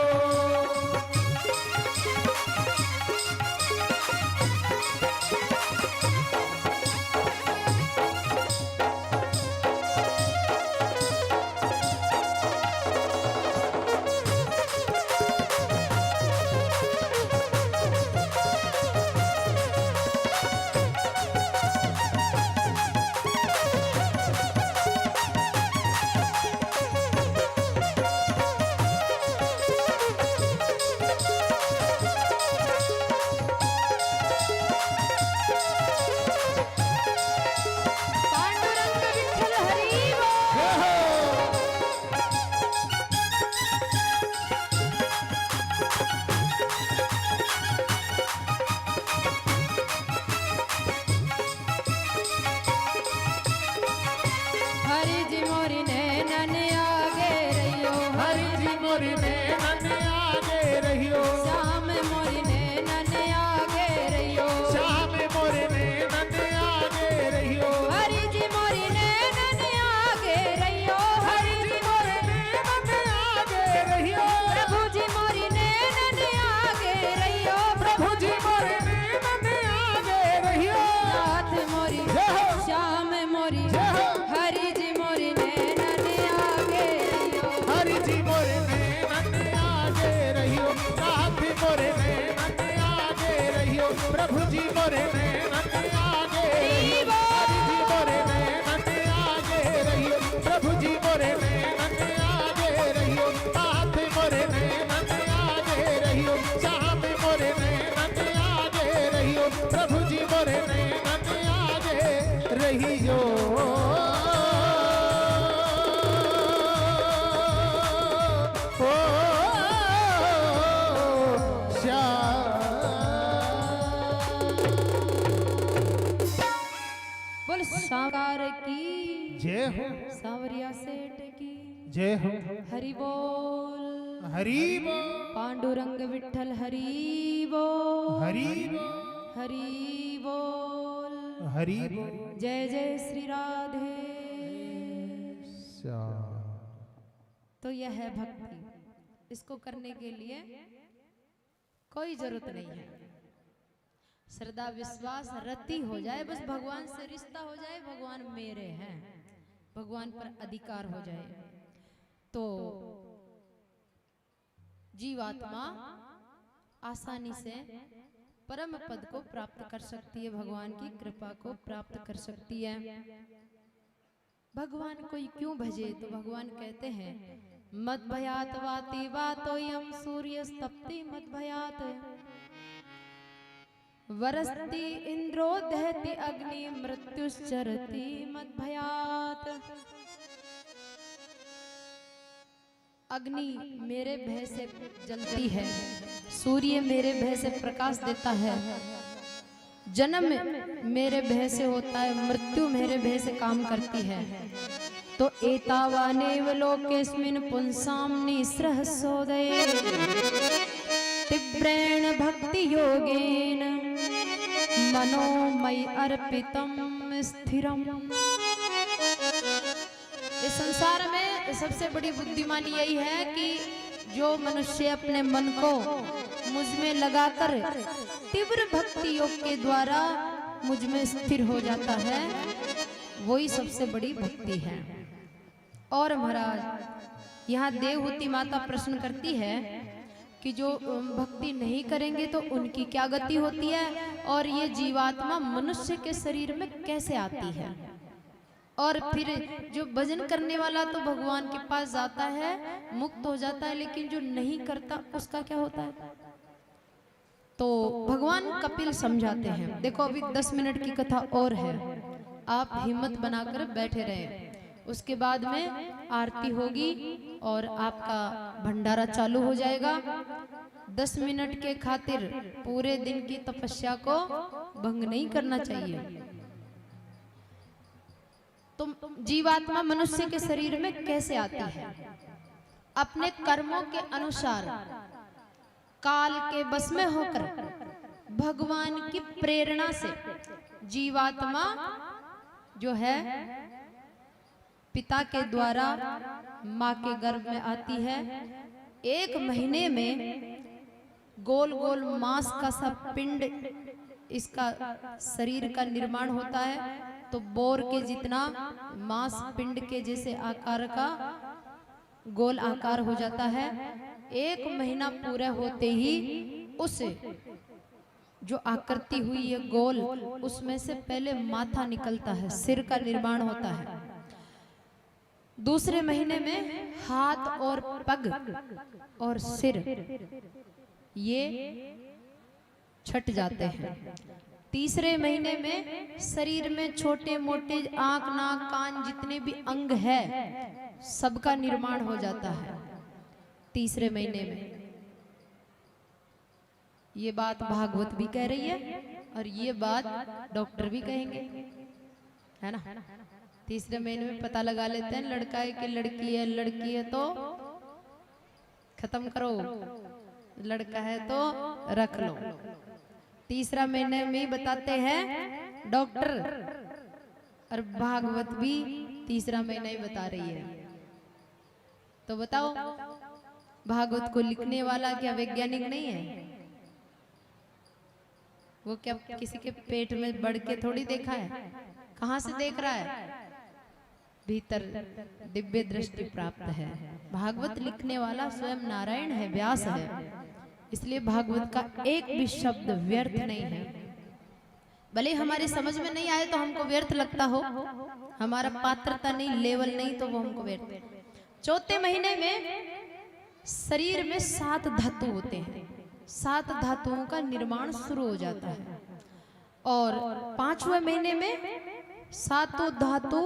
Speaker 1: पांडुरंग विठ्ठल हरी बोल।
Speaker 2: हे हो
Speaker 1: हरि जी मोरी नैनन आगे रहियो,
Speaker 2: हरि जी मोरे नैनन आगे रहियो,
Speaker 1: श्याम मोरी नैनन आगे रहियो,
Speaker 2: श्याम मोरे नैनन आगे रहियो,
Speaker 1: हरि जी मोरी नैनन आगे रहियो,
Speaker 2: हरि जी मोरे नैनन आगे रहियो,
Speaker 1: प्रभु जी मोरी नैनन आगे रहियो,
Speaker 2: प्रभु जी मोरे नैनन आगे रहियो।
Speaker 1: नाथ मोरी,
Speaker 2: जय हो
Speaker 1: श्याम मोरी,
Speaker 2: जय हो
Speaker 1: हरि जी मोरी नैनन आगे रहियो,
Speaker 2: हरि जी मोरे नैनन आगे रहियो, नाथ मोरे नैनन आगे रहियो, प्रभु जी मोरे नैनन आगे रहियो, हरि जी मोरे नैनन आगे रहियो, प्रभु जी मोरे नैनन आगे रहियो, नाथ मोरे नैनन आगे रहियो, श्याम मोरे नैनन आगे रहियो, प्रभु जी मोरे नैनन आगे रहियो। ओ
Speaker 1: बोल साकार की
Speaker 2: जय हो
Speaker 1: सांवरिया सेठ की
Speaker 2: जय हो
Speaker 1: हरि बोल।
Speaker 2: हरि बोल
Speaker 1: पांडुरंग विठ्ठल हरि बोल,
Speaker 2: हरि बोल
Speaker 1: हरि बोल।
Speaker 2: हरि बोल।
Speaker 1: जय जय श्री राधे। तो यह है भक्ति। इसको करने के लिए कोई जरूरत नहीं है, श्रद्धा विश्वास रति हो जाए, बस भगवान से रिश्ता हो जाए, भगवान मेरे हैं, भगवान पर अधिकार हो जाए, तो जीवात्मा आसानी से परम पद को प्राप्त कर सकती है, भगवान की कृपा को प्राप्त कर सकती है। भगवान कोई क्यों भजे, तो भगवान कहते हैं मद भयात वाति वातोयम सूर्य तप्ति मद भयात, वरस्ति इंद्रो दहति अग्नि मृत्युश्चरति मद भयात। अग्नि मेरे भय से जलती है, सूर्य मेरे भय से प्रकाश देता है, जन्म मेरे भय से होता है, मृत्यु मेरे भय से काम करती है। तो एतावानेव लोकेस्मिन् पुंसां निःस्रहसोदये तीव्रेण भक्ति योगेन मनो मयि अर्पितं स्थिरम्। इस संसार में सबसे बड़ी बुद्धिमानी यही है कि जो मनुष्य अपने मन को मुझ में लगाकर तीव्र भक्ति योग के द्वारा मुझ में स्थिर हो जाता है, वही सबसे बड़ी भक्ति है। और महाराज यहाँ देवहूति माता प्रश्न करती है कि जो भक्ति नहीं करेंगे तो उनकी क्या गति होती है, और ये जीवात्मा मनुष्य के शरीर में कैसे आती है। और फिर जो भजन करने वाला तो भगवान के पास जाता है, मुक्त हो जाता है, लेकिन जो नहीं करता उसका क्या होता है? तो भगवान कपिल समझाते हैं। देखो अभी 10 मिनट की कथा और है, आप हिम्मत बनाकर बैठे रहे। उसके बाद में आरती होगी और आपका भंडारा चालू हो जाएगा। 10 मिनट के खातिर पूरे दिन की तपस्या को भंग नहीं करना चाहिए। तो जीवात्मा मनुष्य के शरीर में कैसे आती है? अपने कर्मों के अनुसार काल के बस में होकर भगवान की प्रेरणा से जीवात्मा जो है पिता के द्वारा माँ के गर्भ में आती है। 1 महीने में गोल गोल मांस का सा पिंड इसका शरीर का निर्माण होता है। तो बोर के जितना मांस पिंड के जैसे आकार का गोल आकार हो जाता है। 1 महीना पूरा होते ही उस जो आकृति हुई ये गोल, उसमें से पहले माथा निकलता है, सिर का निर्माण होता है। दूसरे महीने में हाथ और पग और सिर ये छट जाते हैं। तीसरे महीने में शरीर में छोटे मोटे आंख नाक कान जितने भी अंग है सबका निर्माण हो जाता है तीसरे महीने में। ये बात भागवत भी कह रही है और ये बात डॉक्टर भी कहेंगे, है ना। तीसरे महीने में पता लगा लेते हैं लड़का है कि लड़की है। लड़की है तो खत्म करो, लड़का है तो रख लो। तीसरा महीने में बताते हैं डॉक्टर, और भागवत भी तीसरा महीना ही बता रही है। तो बताओ भागवत को लिखने वाला क्या वैज्ञानिक नहीं है? वो क्या किसी के पेट में बढ़ के थोड़ी देखा है? कहां से देख रहा है? भीतर दिव्य दृष्टि प्राप्त है। भागवत लिखने वाला स्वयं नारायण है, व्यास है। इसलिए भागवत का एक भी शब्द व्यर्थ नहीं है। भले हमारी समझ में नहीं आए तो हमको व्यर्थ लगता हो, हमारा पात्रता नहीं, लेवल नहीं, तो वो हमको व्यर्थ। चौथे महीने में शरीर में 7 धातु होते हैं। 7 धातुओं का निर्माण शुरू हो जाता है। और 5वें महीने में 7 धातु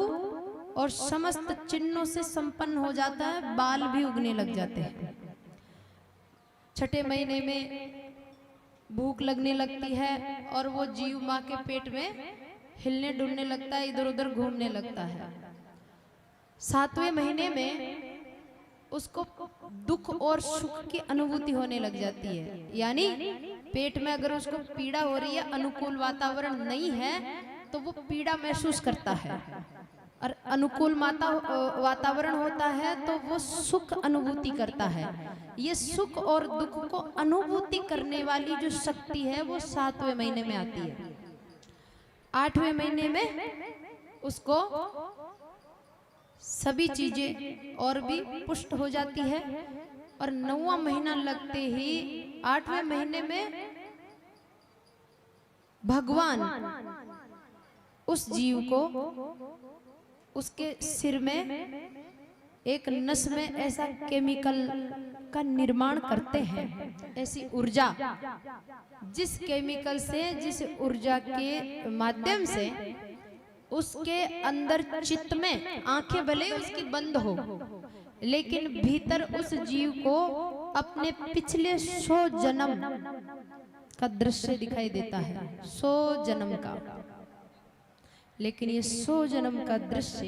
Speaker 1: और समस्त चिन्हों से संपन्न हो जाता है, बाल भी उगने लग जाते हैं। 6ठे महीने में भूख लगने लगती है और वो जीव माँ के पेट में हिलने डुलने लगता है, इधर उधर घूमने लगता है। 7वें महीने में उसको दुख और सुख की अनुभूति होने लग जाती है। यानी पेट में अगर उसको पीड़ा हो रही है, अनुकूल वातावरण नहीं है, तो वो पीड़ा महसूस करता है। और अनुकूल वातावरण होता है तो वो सुख अनुभूति करता है। ये सुख और दुख को अनुभूति करने वाली जो शक्ति है वो 7वें महीने में आती है। 8वें महीने में उसको सभी चीजें और भी पुष्ट हो जाती है। और 9वां महीना लगते ही 8वें महीने में भगवान उस जीव को उसके सिर में एक नस में ऐसा केमिकल का निर्माण करते हैं, ऐसी ऊर्जा, जिस केमिकल से, जिस ऊर्जा के माध्यम से उसके अंदर चित्त में आंखें भले उसकी बंद हो, लेकिन भीतर उस जीव को अपने पिछले 100 जन्म का दृश्य दिखाई देता है। 100 जन्म का। लेकिन ये 100 जन्म का दृश्य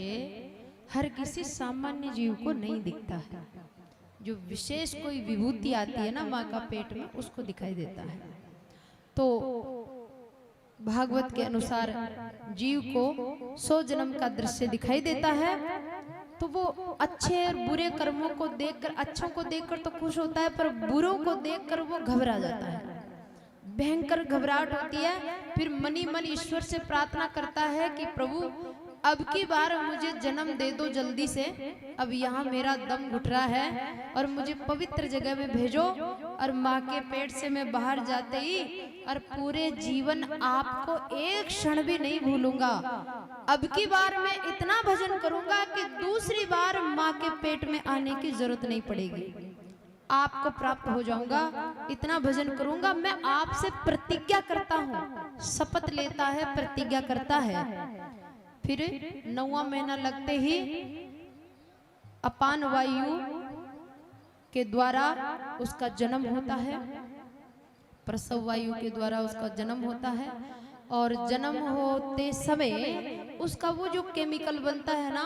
Speaker 1: हर किसी सामान्य जीव को नहीं दिखता है। जो विशेष कोई विभूति आती है ना माँ का पेट में, उसको दिखाई देता है। तो भागवत के अनुसार जीव को 100 जन्म का दृश्य दिखाई देता है। तो वो अच्छे और बुरे कर्मों को देखकर, अच्छों को देखकर तो खुश होता है, पर बुरों को देखकर वो घबरा जाता है। भयंकर घबराहट होती है। फिर मनी मन ईश्वर से प्रार्थना करता है कि प्रभु अब की बार मुझे जन्म दे दो जल्दी से, अब यहाँ मेरा दम घुट रहा है और मुझे पवित्र जगह में भेजो। और माँ के पेट से मैं बाहर जाते ही और पूरे जीवन आपको एक क्षण भी नहीं भूलूंगा। अब की बार मैं इतना भजन करूंगा कि दूसरी बार माँ के पेट में आने की जरूरत नहीं पड़ेगी, आपको प्राप्त हो जाऊंगा। इतना भजन करूंगा, मैं आपसे प्रतिज्ञा करता हूँ। शपथ लेता है, प्रतिज्ञा करता है। फिर 9वां महीना लगते ही अपान वायु के द्वारा उसका जन्म होता है, प्रसव वायु के द्वारा उसका जन्म होता है। और जन्म होते समय उसका वो जो केमिकल बनता है ना,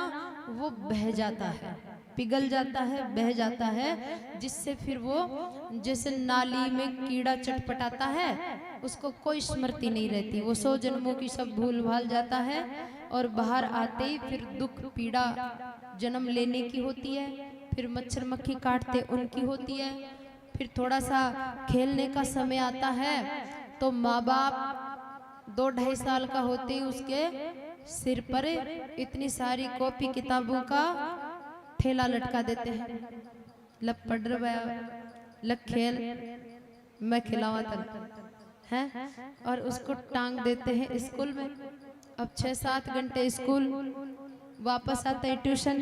Speaker 1: वो बह जाता है, पिघल जाता है, बह जाता है, जिससे फिर वो जैसे नाली में कीड़ा चटपटाता है, उसको कोई स्मृति नहीं रहती, वो 100 जन्मों की सब भूल भाल जाता है। और बाहर आते ही फिर दुख पीड़ा जन्म लेने की होती है, फिर मच्छर मक्खी काटते उनकी होती है। फिर थोड़ा सा खेलने का समय आता है तो माँ बाप 2-2.5 साल का होते ही उसके सिर पर इतनी सारी कॉपी किताबों का ठेला लटका देते हैं। लब पढ़ रहा लग खेल, मैं खिलावा तक है, और उसको टांग देते हैं स्कूल में। अब 6-7 घंटे स्कूल, वापस आते हैं ट्यूशन,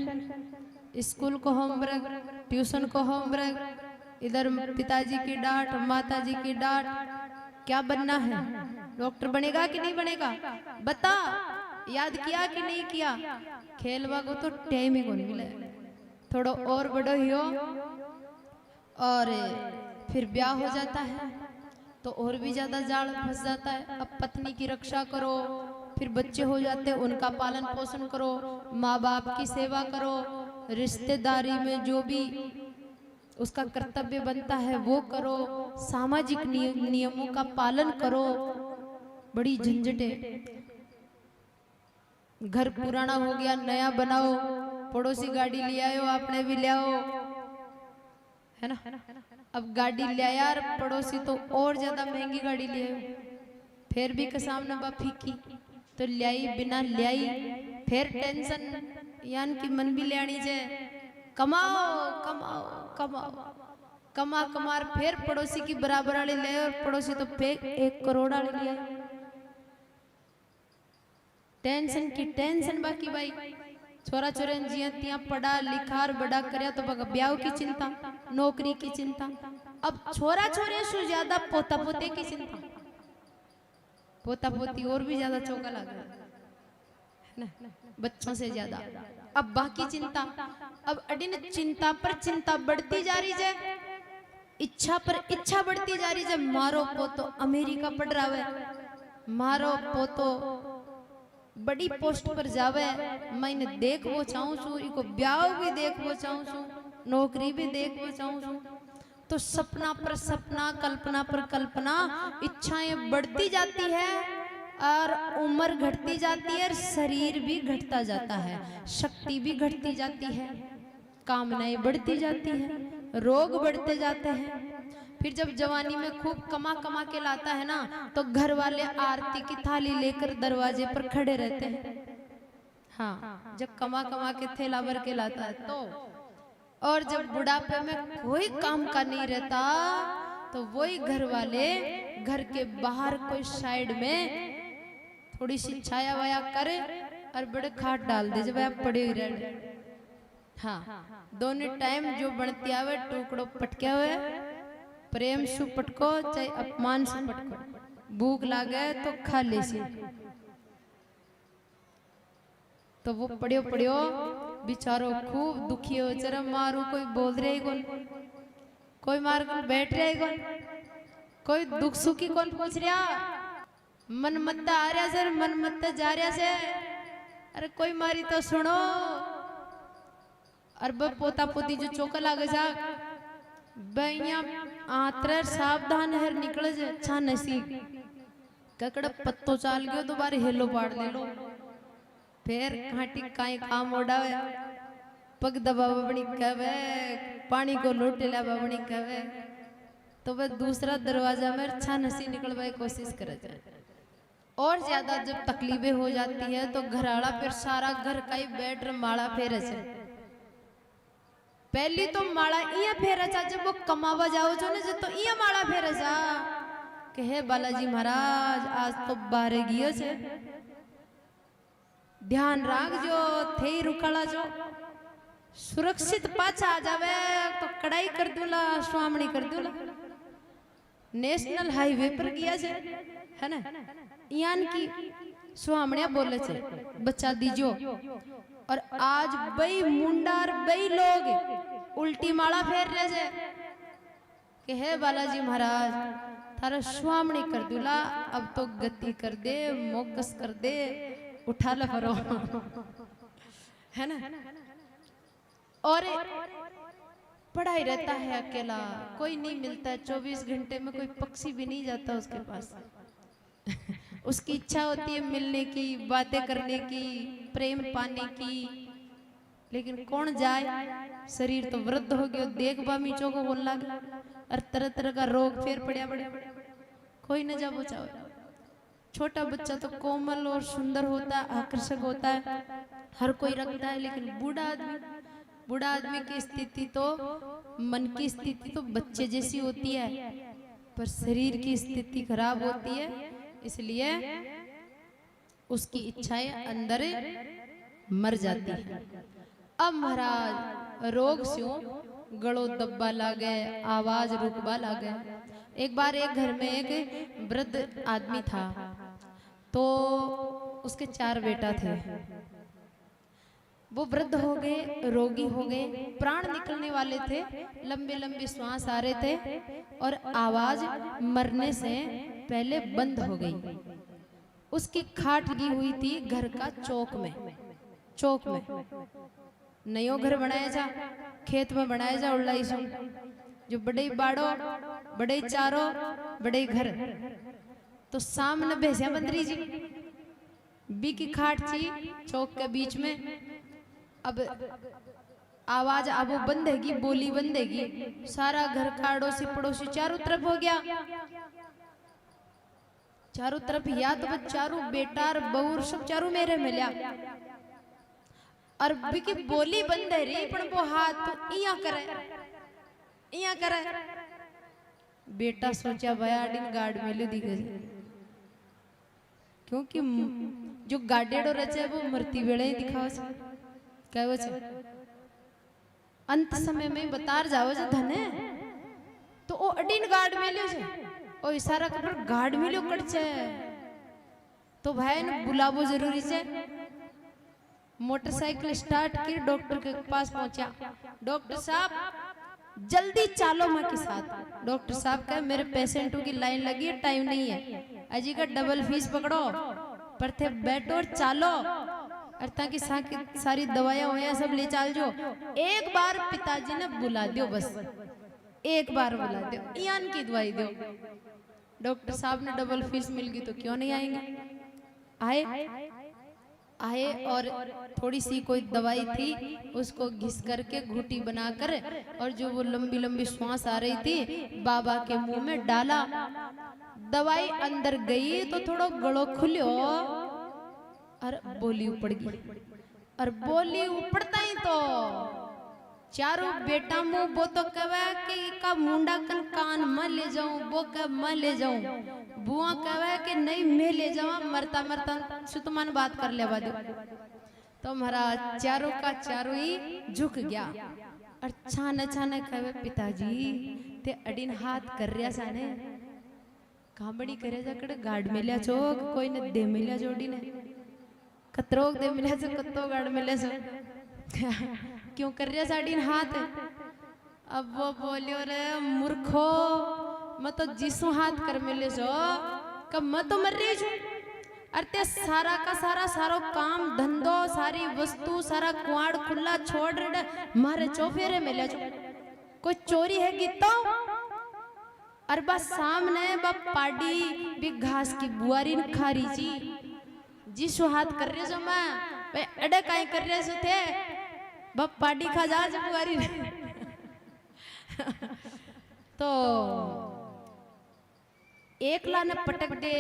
Speaker 1: स्कूल को होमवर्क, ट्यूशन को होमवर्क, इधर पिताजी की डांट, माताजी की डांट। क्या बनना है? डॉक्टर बनेगा कि नहीं बनेगा? बता, याद किया कि नहीं किया? खेलवा को तो टाइम ही कौन मिले, थोड़ा और बड़ो ही हो और फिर ब्याह हो जाता है तो और भी ज्यादा जाल फंस जाता है। अब पत्नी की रक्षा करो, फिर बच्चे हो जाते हैं उनका पालन पोषण करो, माँ बाप की सेवा करो, रिश्तेदारी में जो भी उसका कर्तव्य बनता है वो करो, सामाजिक नियमों का पालन करो। बड़ी झंझट है। घर पुराना हो गया, नया बनाओ, पड़ोसी गाड़ी ले आयो, आपने भी ले आओ, है ना। अब गाड़ी ले आया यार पड़ोसी तो और ज्यादा महंगी गाड़ी ले आयो, फिर भी सामने बा फीकी तो ले आई, बिना ले आई फिर टेंशन, यान की मन भी ले आनी जाए। कमाओ कमाओ कमाओ, कमा कमार फिर पड़ोसी की बराबर वाली ले, और पड़ोसी तो 1 करोड़ वाली ले आए। टेंशन की टेंशन बाकी भाई। छोरा छोरे जिया तिया पढ़ा लिखा बड़ा करया तो ब्याह की चिंता, नौकरी की चिंता। अब छोरा छोरे से ज्यादा पोता पोते की चिंता, पोता पोती और भी ज्यादा चौका लग रहा है ना, बच्चों से ज्यादा। अब बाकी चिंता, अब अडिन चिंता पर चिंता बढ़ती जा रही है, इच्छा पर इच्छा बढ़ती जा रही है। मारो पोतो अमेरिका पढ़ रहा है, मारो पोतो बड़ी पोस्ट पर जावे, मैंने देखो चाहूँ छू, इको ब्याह भी देखो चाहूँ छू, नौकरी भी देखो चाहूँ छू। तो सपना पर सपना, कल्पना पर कल्पना, इच्छाएं बढ़ती जाती है और उम्र घटती जाती है और शरीर भी घटता जाता है, शक्ति भी घटती जाती है, कामनाएं बढ़ती जाती है, रोग बढ़ते जाते हैं। फिर जब जवानी में खूब कमा कमा के लाता है ना, तो घर वाले आरती की थाली लेकर दरवाजे पर खड़े रहते हैं। हाँ, जब कमा कमा के थैला भर के लाता है तो। और जब बुढ़ापे में कोई काम का नहीं रहता तो वही घर वाले घर के बाहर कोई साइड में थोड़ी सी छाया वाया करे और बड़े खाट डाल दे, जब आप पड़े ही रहे। हाँ, दोनों टाइम जो बनती आवे टुकड़ो पटके हुए, प्रेम सु पटको चाहे अपमान से पटको, भूख लागे तो खा ले सी। तो वो पढ़ियो पढ़ियो बिचारो खूब दुखी हो, चरम मारू कोई बोल रहे कौन, कोई मार कर बैठ रहे कौन, कोई दुख सुखी कौन पूछ रहा, मन मत्ता आ रहा सर, मन मत्ता जा रहा से, अरे कोई मारी तो सुनो। और बब पोता पोती जो चौका लागे जा बैया आतर सावधान है, निकल जा अच्छा नसीब, ककड़ा पत्तो चाल गयो दोबारा हेलो पाड़ ले लो, फिर घाटी काई काम ओडावे, पग दबा बबनी कहवे, पानी को लोटे ला बबनी कहवे, तो वह दूसरा दरवाजा में अच्छा नसीब निकलवाए कोशिश करे जाए। और ज्यादा जब तकलीफें हो जाती है तो घराड़ा फिर सारा घर का ही बेड माड़ा फेरे से पहली तो माड़ा इया फेरे चा जब वो कमावा जाओ जो ने तो इया माड़ा फेरे चा के हे बालाजी महाराज आज तो बारे गियो से ध्यान राख जो थे रुकाला जो सुरक्षित पाछा आ जावे तो कड़ाई कर दूला स्वामणी कर दूला नेशनल हाईवे पर गया से है ना यान की स्वामणिया बोले से बच्चा दीजो और आज बई मुंडार बई लोग उल्टी माला फेर रहे से कि हे बालाजी महाराज थारा स्वामणी कर दूला अब तो गति कर दे मोकस कर दे उठा लो करो है ना और पढ़ाई रहता है अकेला कोई नहीं मिलता है 24 घंटे में कोई पक्षी भी नहीं जाता उसके पास उसकी इच्छा होती है मिलने की बातें करने की प्रेम पाने की लेकिन कौन जाए शरीर तो वृद्ध हो गया देख बामी चौको बोल लगे और तरह तरह का रोग फिर पड़े पड़े कोई न जा बचाओ छोटा बच्चा तो कोमल और सुंदर होता है आकर्षक होता है हर कोई रखता है लेकिन बूढ़ा आदमी की स्थिति तो मन की स्थिति तो बच्चे जैसी होती है पर शरीर की स्थिति खराब होती है इसलिए उसकी इच्छाएं अंदर मर जाती है। अब महाराज रोग स्यों गड़ो दब्बा लागे आवाज रुकबा लागे। एक बार एक घर में एक वृद्ध आदमी था तो उसके 4 बेटा थे। वो वृद्ध हो गए रोगी हो गए प्राण निकलने वाले थे लंबे लंबे श्वास आ रहे थे और आवाज मरने से पहले बंद हो गई। उसकी खाट लगी हुई थी घर का चौक में नयो घर बनाया जा खेत में बनाया जा उल्लाई सो जो बड़े बाड़ो बड़े चारो बड़े घर तो सामने भैंसिया बंदरी जी बी की खाट थी चौक के बीच में। अब आवाज अब वो बंदेगी बोली बंदेगी सारा घर का अड़ोसी पड़ोसी चारों तरफ हो गया चारों तरफ या तो चारों बेटा और बहू सब चारों मेरे मिल्या और बिकी बोली बंद है रे पण वो हाथ तो इया करे बेटा सोचा भया डिन गार्ड मिले दिखे क्योंकि जो गाडेड़ो रचे वो मरती वेले ही दिखाओ से कहवो छे अंत समय में बतार जाओ जे धने तो ओ अडीन गार्ड मिल्यो छे ओ इशारा कर गार्ड मिल्यो कट छे तो भाई ने बुलावो जरूरी छे। मोटरसाइकिल स्टार्ट की डॉक्टर के पास पहुंचा। डॉक्टर साहब जल्दी चालो मां के साथ। डॉक्टर साहब कहे मेरे पेशेंटों की लाइन लगी है टाइम नहीं है अजी का डबल फीस पकड़ो पर थे बैठो और चालो और ताकि सारी दवाइयां वया सब ले चाल जो। एक बार पिताजी ने बुला दियो बस एक बार बुला दियो इयान की दवाई दो। डॉक्टर साहब ने डबल फीस मिल गई तो क्यों नहीं आएंगे आए और थोड़ी सी कोई दवाई थी उसको घिस करके घूटी बनाकर और जो वो लंबी लंबी श्वास आ रही थी बाबा के मुंह में डाला। दवाई अंदर गई तो थोड़ा गलो खुल्यो और बोली उपड़ गई और बोली उपड़ता ही तो चारों बेटा मुंह वो तो कहे कि का मुंडा कन कान मैं ले जाऊं वो कह मैं ले जाऊं बुआ कहे कि नहीं मैं ले जाऊं मरता मरता सुतमान बात कर ले बाद तो महाराज चारों का चारों ही झुक गया और छाने कहे पिताजी ते अडीन हाथ कर रिया साने कांबड़ी करे जाकड़ गार्ड मिल्या चोक कोई ने दे मिल्या जोड़ी ने कतरोग दे मिल्या जो कत्तो गार्ड मिले सो क्यों कर रिया साड़ी हाथ। अब वो बोलियो रे मूर्खो मैं तो जिसू हाथ कर मिले सो कब मैं तो मर रही हूँ अरे सारा का सारा काम धंधो सारी वस्तु सारा कुआड़ खुला छोड़ रहे मारे चौफेरे मिले जो कोई चोरी है गीता और बस सामने बस पाड़ी भी घास की बुआरी न खारी जी जिसू हाथ कर रहे सो मैं भाई अडे काई कर रहे सो थे बप पार्टी खा जा बुआरी तो एक लाने पटक दे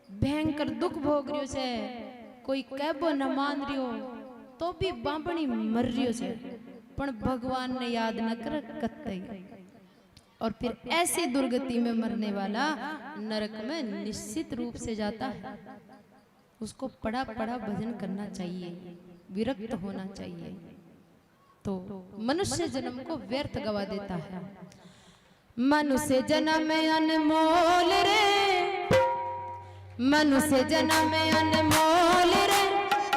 Speaker 1: भयंकर दुख भोग रियो छे, कोई कहबो न मान रियो तो भी बांबणी मर रियो छे, पण भगवान ने याद न कर कतई। और फिर ऐसी दुर्गति में मरने वाला नरक में निश्चित रूप से जाता है। उसको पड़ा पड़ा भजन करना चाहिए, विरक्त होना चाहिए, तो मनुष्य जन्म को व्यर्थ गवा देता है। मनुष्य जन्म अनमोल रे, मनुष्य जन्म अनमोल रे,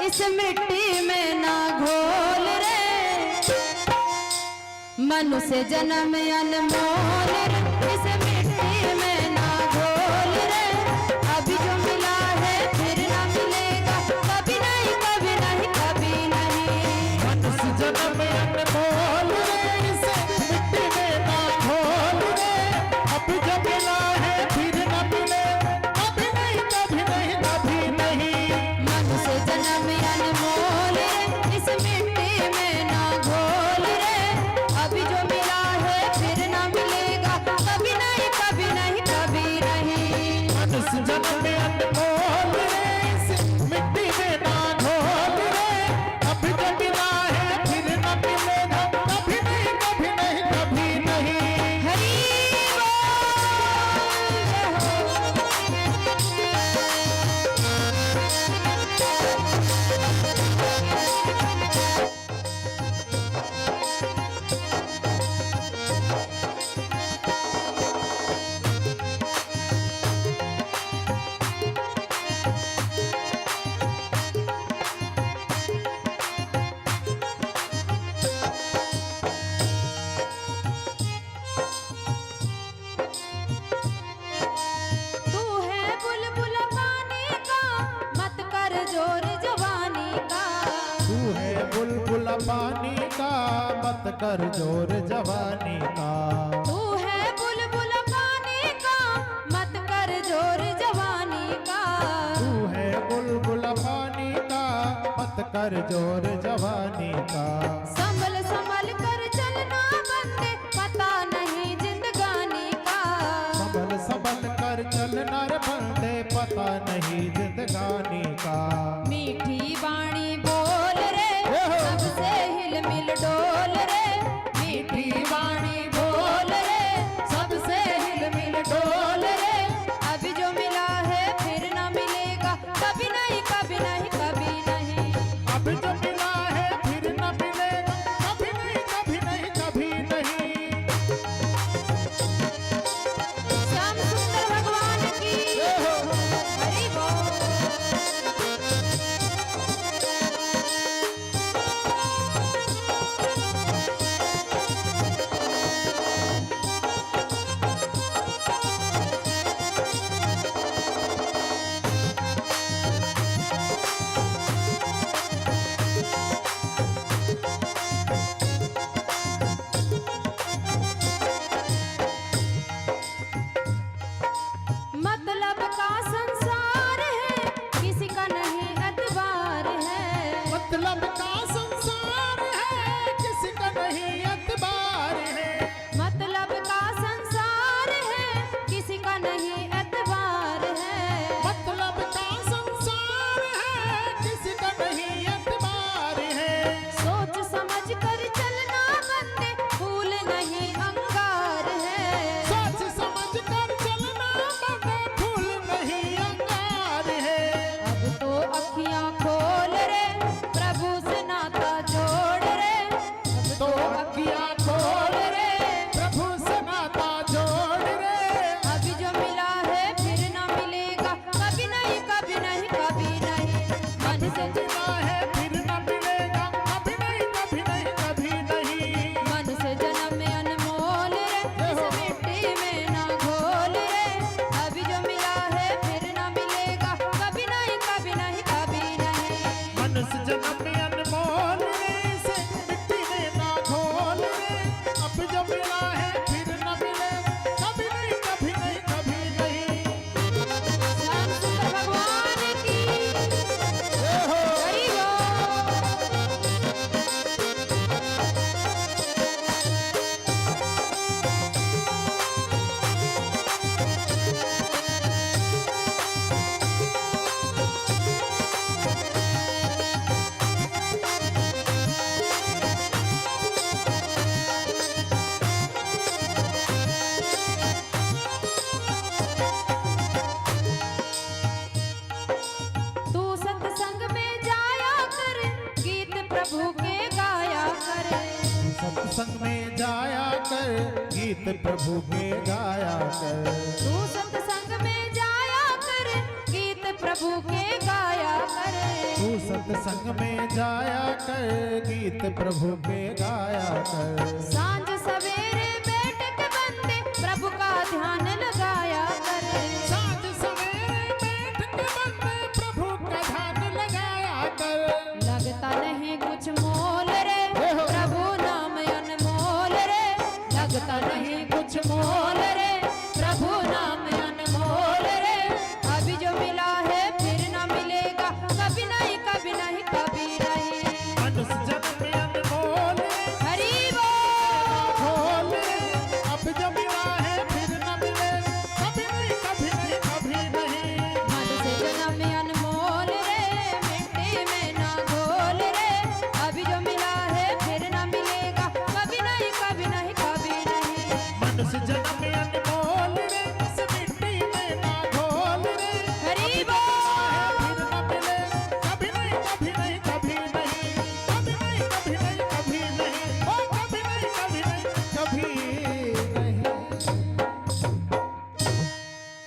Speaker 1: इस मिट्टी में ना घोल रे। मनुष्य जन्म अनमोल रे, इस मिट्टी में ना घोल रे। अभी जो मिला है फिर ना मिलेगा, कभी नहीं कभी नहीं कभी नहीं।
Speaker 2: मनुष्य जन्म अनमोल रे, इसे मिट्टी में ना घोल रे। अब जो मिला है फिर न मिले, कभी नहीं कभी नहीं कभी नहीं।
Speaker 1: मनुष्य जन्म अनमोल रे, इस मिट्टी में ना घोल रे। अभी जो मिला है फिर ना मिलेगा, कभी नहीं कभी नहीं कभी नहीं।
Speaker 2: मनुष्य जन्म अनमोल रे, इसे मिट्टी में ना घोल रे। अब जो मिला है फिर न मिलेगा, कभी नहीं कभी नहीं कभी नहीं।
Speaker 1: हरि तू है बुलबुल पानी का, मत कर जोर जवानी का।
Speaker 2: तू है बुलबुल पानी का, मत कर जोर जवानी का।
Speaker 1: तू है बुलबुल पानी का, मत कर जोर जवानी का।
Speaker 2: तू है बुलबुल पानी का, मत कर जोर जवानी का।
Speaker 1: संभल संभल कर चलना बंदे, पता नहीं जिंदगानी का।
Speaker 2: संभल संभल कर चलना रे बंदे, पता नहीं जिंदगानी का।
Speaker 1: मीठी वाणी बोल रे, सबसे हिल मिल डोल रे। मीठी वाणी बोल रे, सबसे हिल मिल डोल रे। अभी जो मिला है फिर ना मिलेगा, कभी नहीं कभी नहीं कभी नहीं।
Speaker 2: अब जो मिला है फिर न मिलेगा, गीत प्रभु के गाया कर।
Speaker 1: तू सत्संग में जाया कर, गीत प्रभु के गाया कर।
Speaker 2: तू सत्संग में जाया कर, गीत प्रभु के गाया कर।
Speaker 1: सांझ सवेरे बैठ के बंदे प्रभु का ध्यान लगाया कर।
Speaker 2: सांझ सवेरे बैठ के बंदे प्रभु का ध्यान लगाया कर।
Speaker 1: लगता नहीं कुछ मोल रे, प्रभु नाम अनमोल रे। लगता नहीं कुछ मोल रे, प्रभु नाम अनमोल रे। अभी जो मिला है फिर ना मिलेगा, कभी नहीं कभी नहीं कभी नहीं।
Speaker 2: मनुष्य जन्म में अनमोल
Speaker 1: हरि बोल।
Speaker 2: अब जो मिला है फिर न मिले, कभी नहीं कभी नहीं कभी नहीं।
Speaker 1: मनुष्य जन्म में अनमोल रे, मिट्टी में ना घोल रे। अभी जो मिला है फिर ना मिलेगा, कभी नहीं कभी नहीं कभी नहीं।
Speaker 2: मनुष्य जन्म में अनमोल रे, इस मिट्टी में ना घोल रे।
Speaker 1: हरि
Speaker 2: फिर
Speaker 1: बोल।
Speaker 2: न मिले, कभी नहीं कभी नहीं कभी नहीं। कभी नहीं कभी नहीं कभी नहीं। ओ कभी नहीं कभी नहीं कभी नहीं।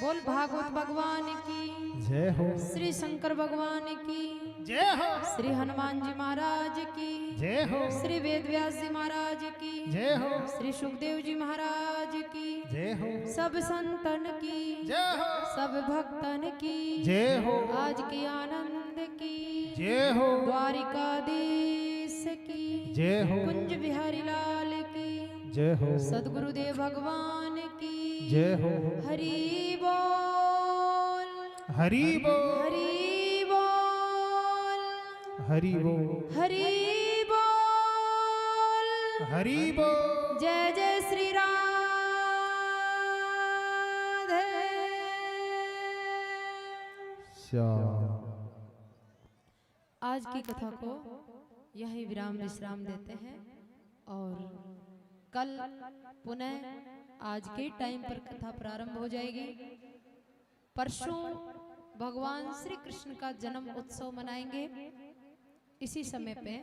Speaker 1: बोल भागवत भगवान की,
Speaker 2: जय हो,
Speaker 1: श्री शंकर भगवान की,
Speaker 2: जय हो,
Speaker 1: श्री हनुमान जी महाराज की,
Speaker 2: जय हो,
Speaker 1: श्री वेद व्यास जी महाराज की,
Speaker 2: जय हो,
Speaker 1: श्री सुखदेव जी महाराज की,
Speaker 2: जय हो,
Speaker 1: सब संतन की,
Speaker 2: जय हो,
Speaker 1: सब भक्तन की,
Speaker 2: जय हो,
Speaker 1: आज की आनंद की,
Speaker 2: जय हो,
Speaker 1: द्वारिकाधीश की,
Speaker 2: जय हो,
Speaker 1: कुंज बिहारी लाल की,
Speaker 2: जय हो,
Speaker 1: सदगुरुदेव भगवान की,
Speaker 2: जय हो।
Speaker 1: हरि बोल।
Speaker 2: हरि बोल,
Speaker 1: हरि बोल।
Speaker 2: हरि बोल,
Speaker 1: हरि बोल।
Speaker 2: हरि बोल।
Speaker 1: जय जय श्री राधे। आज की कथा को यही विराम विश्राम देते हैं और कल पुनः आज के टाइम पर कथा प्रारंभ हो जाएगी। परसों भगवान श्री कृष्ण का जन्म उत्सव मनाएंगे इसी समय पे।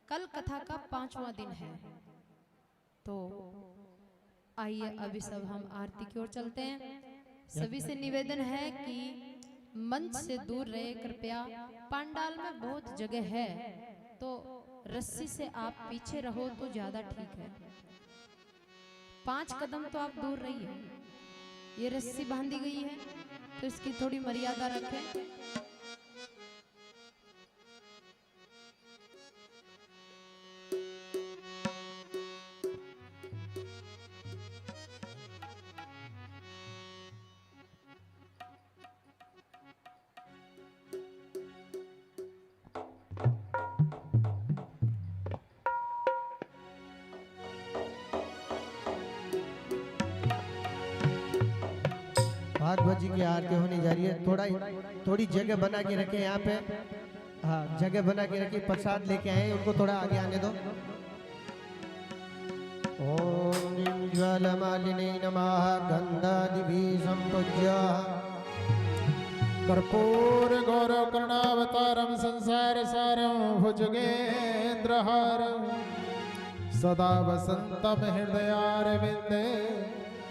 Speaker 1: कल कथा का 5वां दिन है, तो आइए अभी सब हम आरती की ओर चलते हैं। सभी से निवेदन है कि मंच से दूर रहे कृपया। पंडाल में बहुत जगह है, तो रस्सी से आप पीछे रहो तो ज्यादा ठीक है। 5 कदम तो आप दूर रहिए। ये रस्सी बांधी गई है तो इसकी थोड़ी मर्यादा रखें।
Speaker 3: भागवत जी की आरती होने जा रही है। थोड़ी जगह बना के रखें यहाँ पे। हाँ, जगह बना के रखिए। प्रसाद लेके आए, उनको थोड़ा आगे आने दो। ओम ज्वालमालिनी नमः गंधादिभिः संपूज्य
Speaker 2: कर्पूर गौरव कर्णावतारम संसार सारम भुजगेन्द्रहारम सदा वसंतम हृदयारविंदे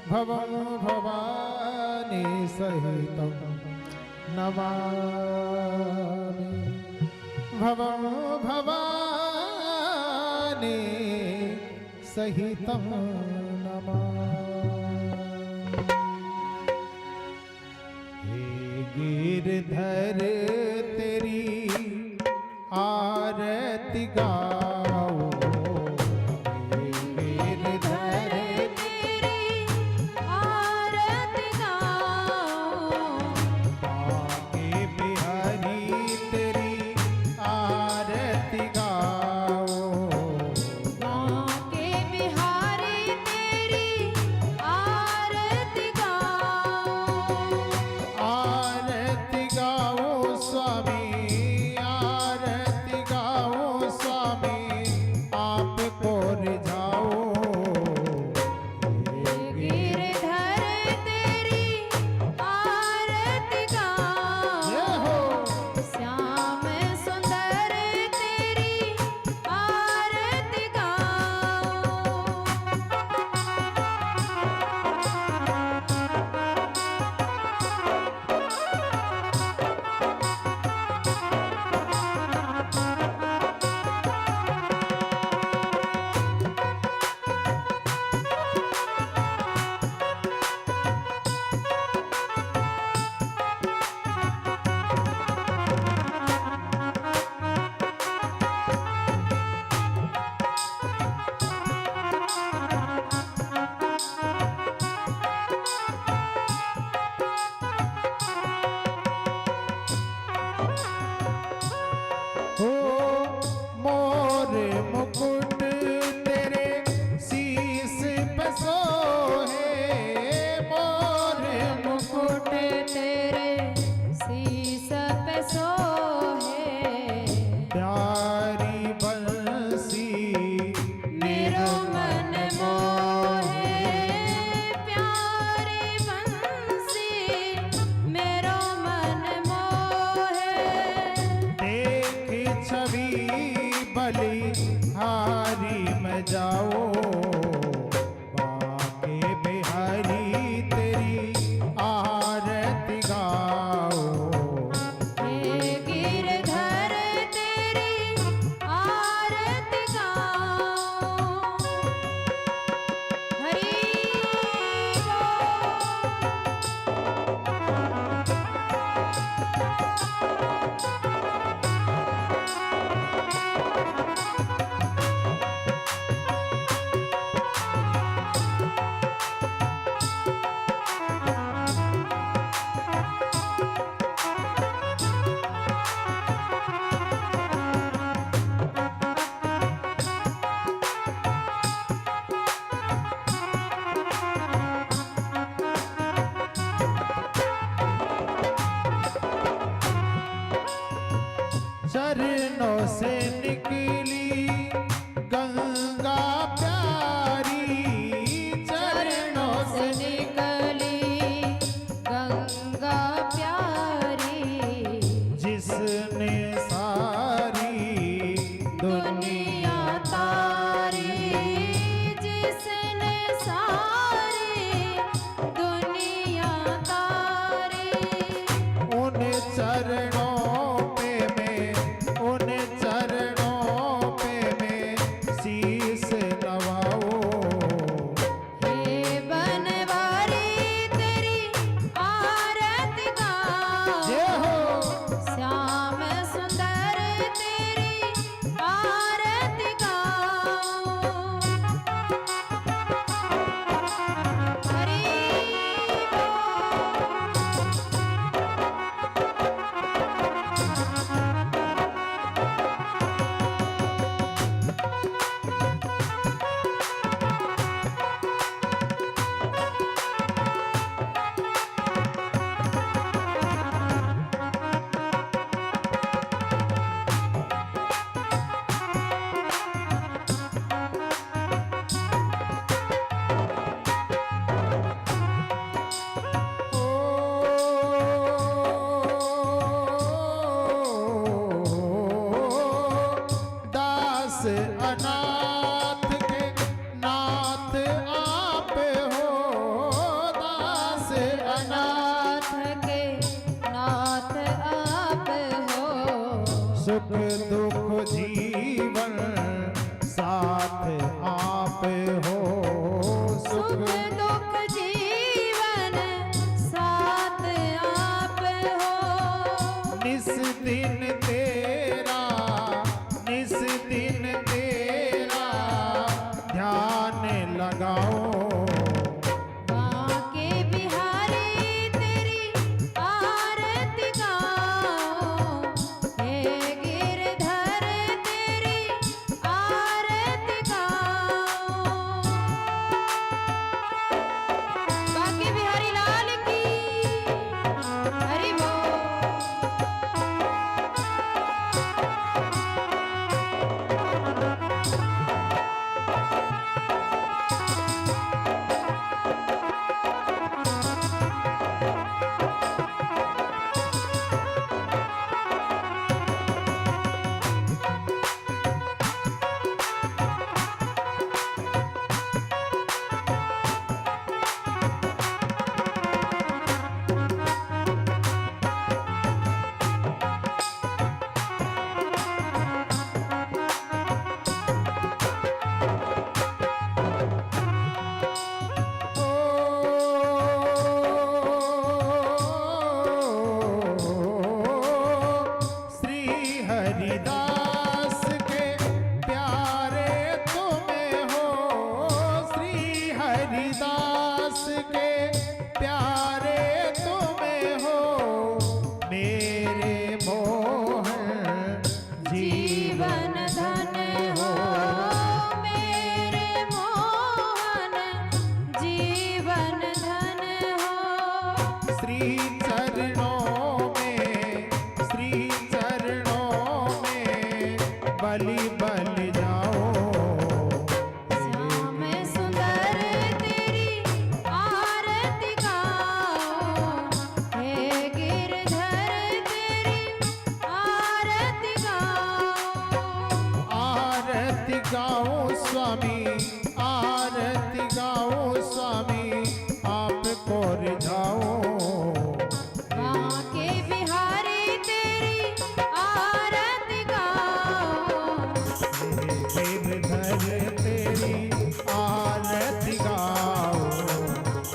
Speaker 2: भवं भवानी सहितं नमामि। भवं भवानी सहितं नमामि। हे गिरधर तेरी आरती गाओ। हे गिरधर
Speaker 1: आरती गाओ।
Speaker 2: बाके बिहारी तेरी आरती गाओ।
Speaker 1: बाके बिहारी तेरी
Speaker 2: मुकुट तेरे शीस पे सोहे, मोर मुकुट
Speaker 1: तेरे शीस पे सोहे,
Speaker 2: प्यारी बंसी
Speaker 1: मेरो मन मोहे, प्यारी बंसी मेरो मन मोहे,
Speaker 2: देख छवि बलिहारी में जाओ, बाके बिहारी तेरी आरती गाओ।
Speaker 1: हे गिरधर तेरी आरती गाऊं, हरि
Speaker 2: चरणों से निकली गंगा प्यारी, चरणों से
Speaker 1: निकली गंगा प्यारी,
Speaker 2: जिसने सारी दुनिया
Speaker 1: दुनिया तारी, जिसने सारी दुनिया तारी,
Speaker 2: उन चरणों पे मैं, उन चरणों पे मैं शीस नवाओ।
Speaker 1: हे बनवारी तेरी आरती
Speaker 2: जय
Speaker 1: गाऊं,
Speaker 2: हो
Speaker 1: श्याम सुंदर तेरी आरती गाऊं, हरि
Speaker 2: दास अनाथ के नाथ आप हो, दास अनाथ
Speaker 1: नाथ के नाथ आप हो,
Speaker 2: सुख दुख जीवन साथ आप हो,
Speaker 1: सुख दुख जीवन साथ आप हो,
Speaker 2: निस दिन तेरा, निस दिन तेरा गाऊं स्वामी, आरती गाऊं स्वामी, आपको रिझाऊं।
Speaker 1: बांके बिहारी तेरी आरती गाऊं,
Speaker 2: गिरधर तेरी आरती गाऊं,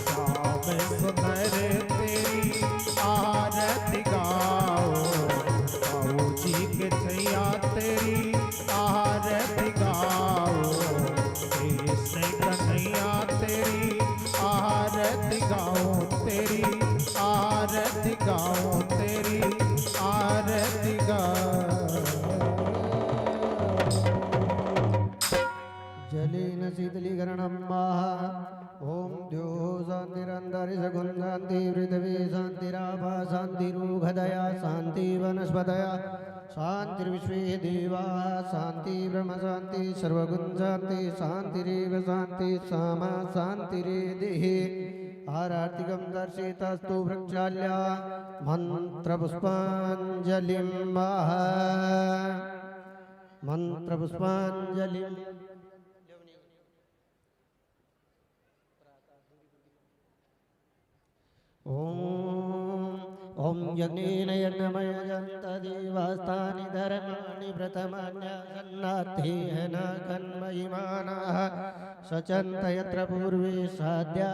Speaker 2: श्याम सुंदर तेरी आरती गाऊं, बाबू जी के छैया तेरी आरती गाऊं, कृष्ण कन्हैया तेरी आरती गाऊं, तेरी आरती गाऊं, तेरी आरती गाऊं।
Speaker 3: जलेन शीतलीकरणं ओम द्यो शांतिरंतरि सगुण शांति पृथ्वी शांतिरापा शांतिरुघदया शांति वनस्पतया शांतिर्विश्वे देवा शांति ब्रह्म शांति सर्वगुण शांति शांतिरेव शांति सामा शांतिरेदेहि। आरार्तिकं दर्शितस्तु वृक्षाल्या मंत्रपुष्पाञ्जलिं मंत्रपुष्पाञ्जलिं। ओम यज्ञेन यज्ञमयजन्त देवास्तानि धर्माणि प्रथमान्यासन्नाथेन कन्मयिमानः सचन्त यत्र पूर्वे साध्या।